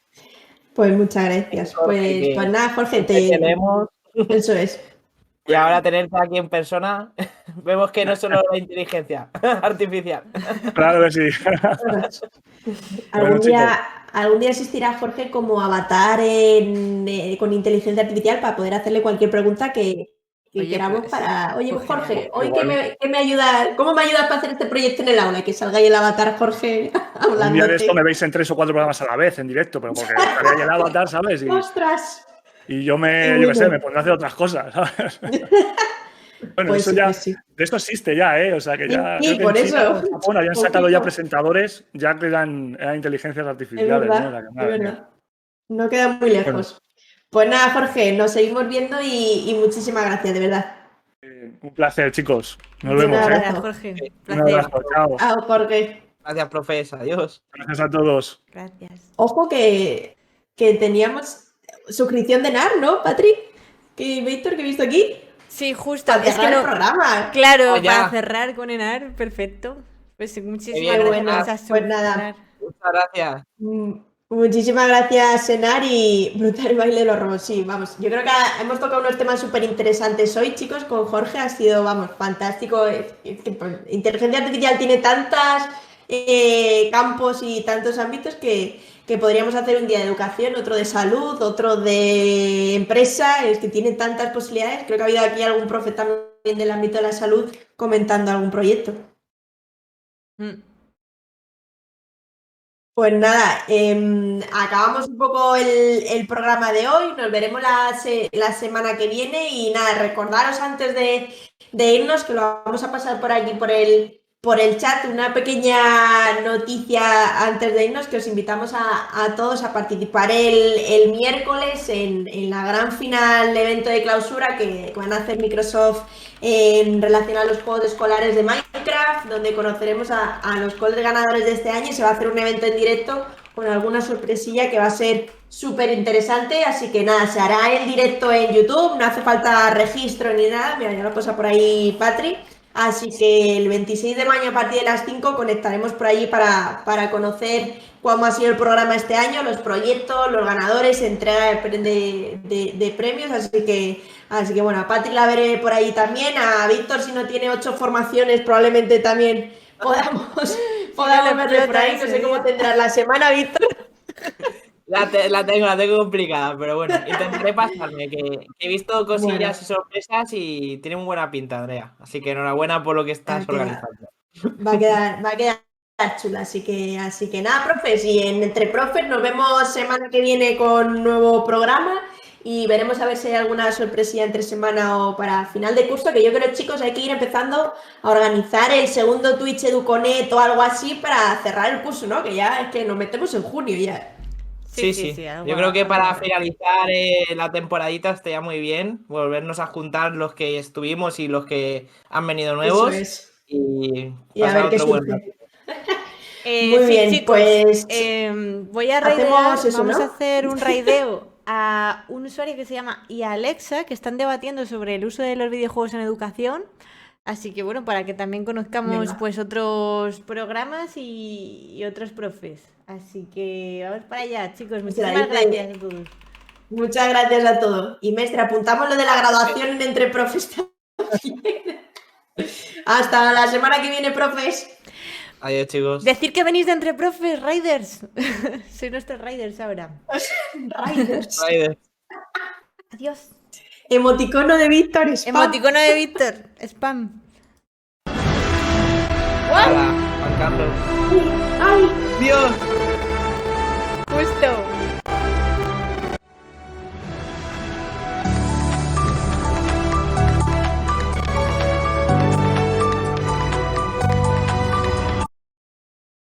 [SPEAKER 2] Pues muchas gracias. Pues nada, Jorge, eso es.
[SPEAKER 3] Y ahora tenerte aquí en persona, vemos que no es solo la inteligencia artificial.
[SPEAKER 4] Claro que sí.
[SPEAKER 2] Algún día existirá Jorge como avatar con inteligencia artificial para poder hacerle cualquier pregunta que queramos para... Oye, pues Jorge, hoy ¿qué me ayuda? ¿Cómo me ayudas para hacer este proyecto en el aula? Que salga ahí el avatar Jorge hablando.
[SPEAKER 4] Un día de esto me veis en 3 o 4 programas a la vez en directo, pero porque estaría ahí el avatar, ¿sabes?
[SPEAKER 2] ¡Ostras!
[SPEAKER 4] Y yo me pondré a hacer otras cosas, ¿sabes? Bueno, pues eso sí. De esto existe ya, ¿eh? O sea que ya.
[SPEAKER 2] Sí, por eso.
[SPEAKER 4] En Japón habían sacado ya presentadores ya que eran inteligencias artificiales.
[SPEAKER 2] Es verdad. No queda muy lejos. Bueno. Pues nada, Jorge, nos seguimos viendo y muchísimas gracias, de verdad.
[SPEAKER 4] Un placer, chicos. Nos vemos.
[SPEAKER 1] Gracias, Jorge.
[SPEAKER 4] Un abrazo, chao.
[SPEAKER 2] Chao, Jorge.
[SPEAKER 3] Gracias, profes. Adiós.
[SPEAKER 4] Gracias a todos.
[SPEAKER 1] Gracias.
[SPEAKER 2] Ojo que teníamos suscripción de NAR, ¿no, Patrick? Víctor, que he visto aquí.
[SPEAKER 1] Sí, justo.
[SPEAKER 2] Para cerrar el programa.
[SPEAKER 1] Claro, para cerrar con ENAR, perfecto. Pues muchísimas gracias.
[SPEAKER 2] Pues nada.
[SPEAKER 3] Muchas gracias.
[SPEAKER 2] Muchísimas gracias, Enar, y brutal baile de los robots. Sí, vamos, yo creo que hemos tocado unos temas súper interesantes hoy, chicos, con Jorge. Ha sido, vamos, fantástico. Inteligencia artificial tiene tantos campos y tantos ámbitos que podríamos hacer un día de educación, otro de salud, otro de empresa. Es que tiene tantas posibilidades. Creo que ha habido aquí algún profe también del ámbito de la salud comentando algún proyecto. Pues nada, acabamos un poco el programa de hoy, nos veremos la semana que viene y nada, recordaros antes de irnos que lo vamos a pasar por aquí por el chat, una pequeña noticia antes de irnos que os invitamos a todos a participar el miércoles en la gran final evento de clausura que van a hacer Microsoft en relación a los juegos escolares de Minecraft, donde conoceremos a los ganadores de este año y se va a hacer un evento en directo con alguna sorpresilla que va a ser súper interesante, así que nada, se hará el directo en YouTube, no hace falta registro ni nada, mira, ya lo posa por ahí Patri, así que el 26 de mayo a partir de las 5 conectaremos por allí para conocer cómo ha sido el programa este año, los proyectos, los ganadores, entrega de premios, así que bueno, a Patri la veré por ahí también, a Víctor si no tiene 8 formaciones probablemente también podamos verle por ahí, no sé cómo tendrás la semana, Víctor.
[SPEAKER 3] La tengo complicada, pero bueno, intentaré pasarme, que he visto cosillas y sorpresas y tiene muy buena pinta, Andrea, así que enhorabuena por lo que estás organizando.
[SPEAKER 2] Va a quedar chula, así que nada, profes, y entre profes nos vemos semana que viene con un nuevo programa y veremos a ver si hay alguna sorpresilla entre semana o para final de curso, que yo creo, chicos, hay que ir empezando a organizar el segundo Twitch Educonet o algo así para cerrar el curso, ¿no? Que ya es que nos metemos en junio ya.
[SPEAKER 3] Sí. Yo creo que para finalizar la temporadita estaría muy bien volvernos a juntar los que estuvimos y los que han venido nuevos.
[SPEAKER 2] Eso es.
[SPEAKER 3] Y
[SPEAKER 2] a ver qué sucede.
[SPEAKER 1] Muy bien, chicos, pues voy a raidear, vamos a hacer un raideo a un usuario que se llama Alexa, que están debatiendo sobre el uso de los videojuegos en educación. Así que bueno, para que también conozcamos
[SPEAKER 2] Venga.
[SPEAKER 1] pues otros programas y otros profes. Así que vamos para allá, chicos. Muchísimas gracias a todos.
[SPEAKER 2] Muchas gracias a todos. Y mestre, apuntamos lo de la graduación entre profes también. Hasta la semana que viene, profes.
[SPEAKER 3] Adiós, chicos.
[SPEAKER 1] Decir que venís de Entre Profes, Riders. Soy nuestros Riders ahora.
[SPEAKER 2] Riders.
[SPEAKER 1] Adiós.
[SPEAKER 2] Emoticono de Víctor, spam.
[SPEAKER 1] Emoticono de Víctor, spam.
[SPEAKER 3] Hola, Juan Carlos.
[SPEAKER 2] ¡Ay!
[SPEAKER 3] Dios.
[SPEAKER 1] Justo.